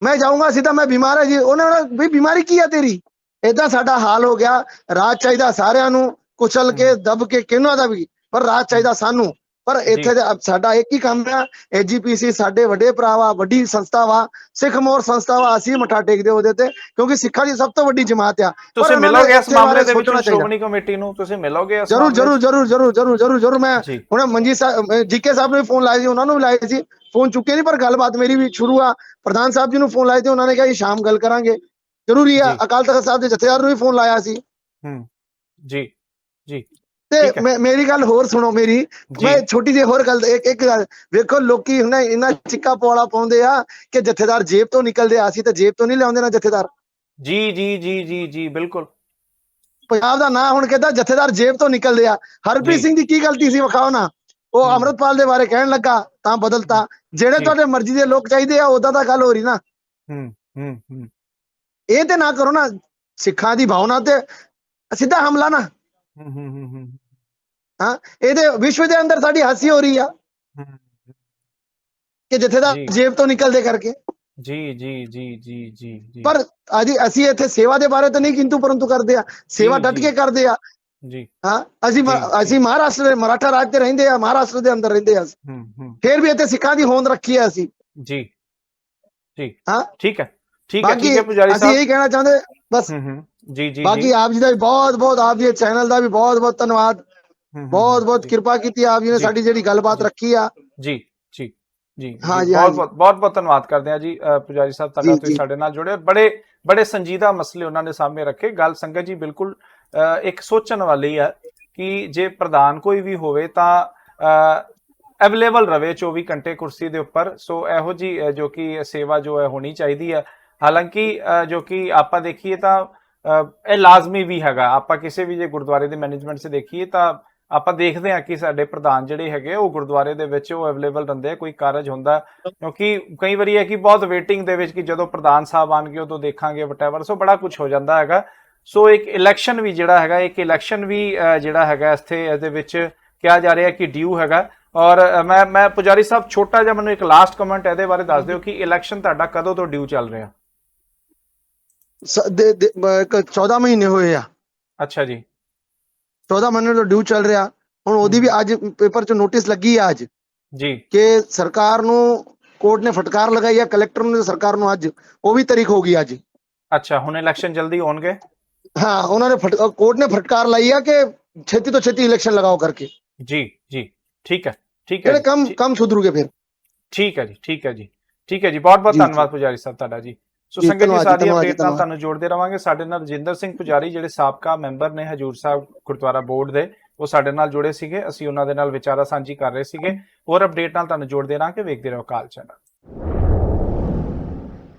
ਮੈਂ ਜਾਊਂਗਾ ਸਿੱਧਾ ਮੈਂ ਬਿਮਾਰ ਹੈ ਜੀ, ਉਹਨਾਂ ਨੇ ਵੀ ਬਿਮਾਰੀ ਕੀ ਆ ਤੇਰੀ? ਏਦਾਂ ਸਾਡਾ ਹਾਲ ਹੋ ਗਿਆ। ਰਾਜ ਚਾਹੀਦਾ ਸਾਰਿਆਂ ਨੂੰ, ਕੁਚਲ ਕੇ ਦਬ ਕੇ ਕਿਹਨਾਂ ਦਾ ਵੀ, ਪਰ ਰਾਜ ਚਾਹੀਦਾ ਸਾਨੂੰ। ਪਰ ਇੱਥੇ ਸਾਡਾ ਇੱਕ ਹੀ ਕੰਮ ਆ, ਐਜੀਪੀਸੀ ਸਾਡੇ ਵੱਡੇ ਭਰਾ ਵਾ, ਵੱਡੀ ਸੰਸਥਾ ਵਾ, ਸਿੱਖ ਮੋਰ ਸੰਸਥਾ ਵਾ, ਅਸੀਂ ਮੱਥਾ ਟੇਕਦੇ ਉਹਦੇ ਤੇ ਕਿਉਂਕਿ ਸਿੱਖਾਂ ਦੀ ਸਭ ਤੋਂ ਵੱਡੀ ਜਮਾਤ ਆ। ਤੁਸੀਂ ਮਿਲੋਗੇ ਇਸ ਮਾਮਲੇ ਦੇ ਵਿੱਚ ਸ਼੍ਰੋਮਣੀ ਕਮੇਟੀ ਨੂੰ? ਤੁਸੀਂ ਮਿਲੋਗੇ? ਜਰੂਰ ਜਰੂਰ ਜਰੂਰ ਜਰੂਰ ਜਰੂਰ ਜਰੂਰ ਜਰੂਰ। ਮੈਂ ਹੁਣ ਮਨਜੀਤ ਸਾਹਿਬ, ਜੀਕੇ ਸਾਹਿਬ ਨੂੰ ਵੀ ਫੋਨ ਲਾਇਆ ਸੀ, ਉਹਨਾਂ ਨੂੰ ਵੀ ਲਾਇਆ ਸੀ, ਫੋਨ ਚੁੱਕੇ ਨਹੀਂ, ਪਰ ਗੱਲਬਾਤ ਮੇਰੀ ਵੀ ਸ਼ੁਰੂ ਆ। ਪ੍ਰਧਾਨ ਸਾਹਿਬ ਜੀ ਨੂੰ ਫੋਨ ਲਾਇਆ ਸੀ, ਉਹਨਾਂ ਨੇ ਕਿਹਾ ਜੀ ਸ਼ਾਮ ਗੱਲ ਕਰਾਂਗੇ। ਜ਼ਰੂਰੀ ਆ। ਅਕਾਲ ਤਖਤ ਸਾਹਿਬ ਦੇ ਜਥੇਦਾਰ ਨੂੰ ਵੀ ਫੋਨ ਲਾਇਆ ਸੀ। ਜੀ ਜੀ। ਤੇ ਮੇਰੀ ਗੱਲ ਹੋਰ ਸੁਣੋ, ਮੇਰੀ ਮੈਂ ਛੋਟੀ ਜਿਹੀ ਹੋਰ ਗੱਲ, ਇੱਕ ਗੱਲ ਵੇਖੋ, ਲੋਕੀ ਹੁਣ ਇੰਨਾ ਚਿੱਕਾ ਪੌੜਾ ਪਾਉਂਦੇ ਆ ਕਿ ਜਥੇਦਾਰ ਜੇਬ ਤੋਂ ਨਿਕਲਦੇ ਆ, ਅਸੀਂ ਤਾਂ ਜੇਬ ਤੋਂ ਨਹੀਂ ਲਿਆਉਂਦੇ ਨਾ ਜਥੇਦਾਰ। ਜੀ ਜੀ ਜੀ ਜੀ ਜੀ ਬਿਲਕੁਲ। ਪੰਜਾਬ ਦਾ ਨਾਂ ਹੁਣ ਕਹਿੰਦਾ ਜਥੇਦਾਰ ਜੇਬ ਤੋਂ ਨਿਕਲਦੇ ਆ। ਹਰਪ੍ਰੀਤ ਸਿੰਘ ਦੀ ਕੀ ਗਲਤੀ ਸੀ ਵਿਖਾਓ ਨਾ। ਉਹ ਅੰਮ੍ਰਿਤਪਾਲ ਦੇ ਬਾਰੇ ਕਹਿਣ ਲੱਗਾ ਤਾਂ ਬਦਲਤਾ। ਜਿਹੜੇ ਤੁਹਾਡੇ ਮਰਜ਼ੀ ਦੇ ਲੋਕ ਚਾਹੀਦੇ ਆ ਉਦਾਂ ਤਾਂ ਗੱਲ ਹੋ ਰਹੀ ਨਾ। ਇਹ ਤੇ ਨਾ ਕਰੋ ਨਾ, ਸਿੱਖਾਂ ਦੀ ਭਾਵਨਾ ਤੇ ਸਿੱਧਾ ਹਮਲਾ ਨਾ। ਹਾਂ, ਇਹਦੇ ਵਿਸ਼ਵ ਦੇ ਅੰਦਰ ਸਾਡੀ ਹਾਸੀ ਹੋ ਰਹੀ ਆ ਕਿ ਜਥੇਦਾਰ ਜੇਬ ਤੋਂ ਨਿਕਲਦੇ ਕਰਕੇ। ਜੀ ਜੀ ਜੀ ਜੀ ਜੀ। ਪਰ ਅਸੀਂ ਇੱਥੇ ਸੇਵਾ ਦੇ ਬਾਰੇ ਤਾਂ ਨਹੀਂ ਕਿੰਤੂ ਪਰੰਤੂ ਕਰਦੇ ਆ, ਸੇਵਾ ਡਟ ਕੇ ਕਰਦੇ ਆ ਜੀ। ਹਾਂ, ਅਸੀਂ ਮਹਾਰਾਸ਼ਟਰ, ਮਰਾਠਾ ਰਾਜ ਤੇ ਰਹਿੰਦੇ ਆ, ਮਹਾਰਾਸ਼ਟਰ ਦੇ ਅੰਦਰ ਰਹਿੰਦੇ ਆ, ਫਿਰ ਵੀ ਇੱਥੇ ਸਿੱਖਾਂ ਦੀ ਹੋਂਦ ਰੱਖੀ ਆ ਅਸੀਂ। ਜੀ ਜੀ। ਹਾਂ ਠੀਕ ਹੈ, ਠੀਕ ਹੈ, ਠੀਕ ਹੈ ਪੁਜਾਰੀ ਸਾਹਿਬ, ਅਸੀਂ ਇਹੀ ਕਹਿਣਾ ਚਾਹੁੰਦੇ ਬਸ। ਜੀ ਜੀ। ਬਾਕੀ ਆਪ ਜੀ ਦਾ ਵੀ ਬਹੁਤ ਬਹੁਤ, ਆਪ ਜੀ ਦੇ ਚੈਨਲ ਦਾ ਵੀ ਬਹੁਤ ਬਹੁਤ ਧੰਨਵਾਦ। ਬਹੁਤ ਬਹੁਤ ਕਿਰਪਾ ਕੀਤੀ ਆਪ ਜੀ ਨੇ, ਸਾਡੀ ਜਿਹੜੀ ਗੱਲਬਾਤ ਰੱਖੀ ਆ। ਜੀ ਜੀ ਜੀ, ਬਹੁਤ ਬਹੁਤ ਧੰਨਵਾਦ ਕਰਦੇ ਆ ਜੀ ਪੁਜਾਰੀ ਸਾਹਿਬ, ਤੁਹਾਡਾ ਤੁਸੀਂ ਸਾਡੇ ਨਾਲ ਜੁੜੇ। ਬੜੇ ਸੰਜੀਦਾ ਮਸਲੇ ਉਹਨਾਂ ਨੇ ਸਾਹਮਣੇ ਰੱਖੇ। ਗੱਲ ਸੰਗਤ ਜੀ ਬਿਲਕੁਲ ਇੱਕ ਸੋਚਣ ਵਾਲੀ ਹੈ ਕਿ ਜੇ ਪ੍ਰਧਾਨ ਕੋਈ ਵੀ ਹੋਵੇ ਤਾਂ ਅਵੇਲੇਬਲ ਰਵੇ 24 ਘੰਟੇ ਕੁਰਸੀ ਦੇ ਉੱਪਰ। ਸੋ ਇਹੋ ਜੀ ਜੋ ਕਿ ਸੇਵਾ ਜੋ ਹੈ ਹੋਣੀ ਚਾਹੀਦੀ ਹੈ। ਹਾਲਾਂਕਿ ਜੋ ਕਿ ਆਪਾਂ ਦੇਖੀਏ ਤਾਂ ਇਹ ਲਾਜ਼ਮੀ ਵੀ ਹੈਗਾ। ਆਪਾਂ ਕਿਸੇ ਵੀ ਜੇ ਗੁਰਦੁਆਰੇ ਦੇ ਮੈਨੇਜਮੈਂਟ 'ਚ ਦੇਖੀਏ ਤਾਂ ਆਪਾਂ ਦੇਖਦੇ ਹਾਂ ਕਿ ਸਾਡੇ ਪ੍ਰਧਾਨ ਜਿਹੜੇ ਹੈਗੇ ਉਹ ਗੁਰਦੁਆਰੇ ਦੇ ਵਿੱਚ ਉਹ ਅਵੇਲੇਬਲ ਰਹਿੰਦੇ ਆ, ਕੋਈ ਕਾਰਜ ਹੁੰਦਾ। ਕਿਉਂਕਿ ਕਈ ਵਾਰੀ ਹੈ ਕਿ ਬਹੁਤ ਵੇਟਿੰਗ ਦੇ ਵਿੱਚ ਕਿ ਜਦੋਂ ਪ੍ਰਧਾਨ ਸਾਹਿਬ ਆਣਗੇ ਉਦੋਂ ਦੇਖਾਂਗੇ ਵਟਐਵਰ। ਸੋ ਬੜਾ ਕੁਝ ਹੋ ਜਾਂਦਾ ਹੈਗਾ। ਸੋ ਇੱਕ ਇਲੈਕਸ਼ਨ ਵੀ ਜਿਹੜਾ ਹੈਗਾ, ਇੱਕ ਇਲੈਕਸ਼ਨ ਵੀ ਜਿਹੜਾ ਹੈਗਾ ਇੱਥੇ ਇਹਦੇ ਵਿੱਚ ਕਿਹਾ ਜਾ ਰਿਹਾ ਕਿ ਡਿਊ ਹੈਗਾ। ਔਰ ਮੈਂ ਪੁਜਾਰੀ ਸਾਹਿਬ ਛੋਟਾ ਜਿਹਾ ਮੈਨੂੰ ਇੱਕ ਲਾਸਟ ਕਮੈਂਟ ਇਹਦੇ ਬਾਰੇ ਦੱਸ ਦਿਓ ਕਿ ਇਲੈਕਸ਼ਨ ਤੁਹਾਡਾ ਕਦੋਂ ਤੋਂ ਡਿਊ ਚੱਲ ਰਿਹਾ? 14 ਮਹੀਨੇ ਹੋਏ ਆ। ਅੱਛਾ ਜੀ। 14 ਮਹੀਨੇ ਤੋਂ ਡਿਊ ਚੱਲ ਰਿਹਾ। ਹੁਣ ਉਹਦੀ ਵੀ ਅੱਜ ਪੇਪਰ 'ਚ ਨੋਟਿਸ ਲੱਗੀ ਹੈ ਅੱਜ ਜੀ ਕਿ ਸਰਕਾਰ ਨੂੰ ਕੋਰਟ ਨੇ ਫਟਕਾਰ ਲਗਾਈ ਹੈ, ਕਲੈਕਟਰ ਨੇ ਸਰਕਾਰ ਨੂੰ ਅੱਜ ਉਹ ਵੀ ਤਾਰੀਖ ਹੋ ਗਈ ਅੱਜ। ਅੱਛਾ, ਹੁਣ ਇਲੈਕਸ਼ਨ ਜਲਦੀ ਹੋਣਗੇ। ਹਾਂ, ਉਹਨਾਂ ਨੇ ਕੋਰਟ ਨੇ ਫਟਕਾਰ ਲਾਈ ਹੈ ਕਿ ਛੇਤੀ ਤੋਂ ਛੇਤੀ ਇਲੈਕਸ਼ਨ ਲਗਾਓ ਕਰਕੇ। ਜੀ ਜੀ, ਠੀਕ ਹੈ ਜਿਹੜੇ ਕੰਮ ਸੁਧਰੂਗੇ ਫਿਰ। ਠੀਕ ਹੈ ਜੀ, ਠੀਕ ਹੈ ਜੀ, ਠੀਕ ਹੈ ਜੀ। ਬਹੁਤ ਬਹੁਤ ਜੀ, ਧੰਨਵਾਦ ਪੁਜਾਰੀ ਸਾਹਿਬ ਤੁਹਾਡਾ ਜੀ। ਸੋ ਜੀ, ਸੰਗਤ ਜੀ, ਧੰਨਵਾਦ ਜੀ, ਸਾਰੀ ਧੰਨਵਾਦ ਜੀ, ਅਪਡੇਟ ਨਾਲ ਧੰਨਵਾਦ। ਤੁਹਾਨੂੰ ਜੋੜਦੇ ਰਵਾਂਗੇ। ਸਾਡੇ ਨਾਲ ਰਜਿੰਦਰ ਸਿੰਘ ਪੁਜਾਰੀ ਜਿਹੜੇ ਸਾਬਕਾ ਮੈਂਬਰ ਨੇ ਹਜੂਰ ਸਾਹਿਬ ਗੁਰਦੁਆਰਾ ਬੋਰਡ ਦੇ, ਉਹ ਸਾਡੇ ਨਾਲ ਜੁੜੇ ਸੀਗੇ। ਅਸੀਂ ਉਹਨਾਂ ਦੇ ਨਾਲ ਵਿਚਾਰਾ ਸਾਂਝੀ ਕਰ ਰਹੇ ਸੀਗੇ। ਹੋਰ ਅਪਡੇਟ ਨਾਲ ਤੁਹਾਨੂੰ ਜੋੜਦੇ ਰਹਾਂਗੇ। ਵੇਖਦੇ ਰਹੋ ਕਾਲ ਚੈਨਲ।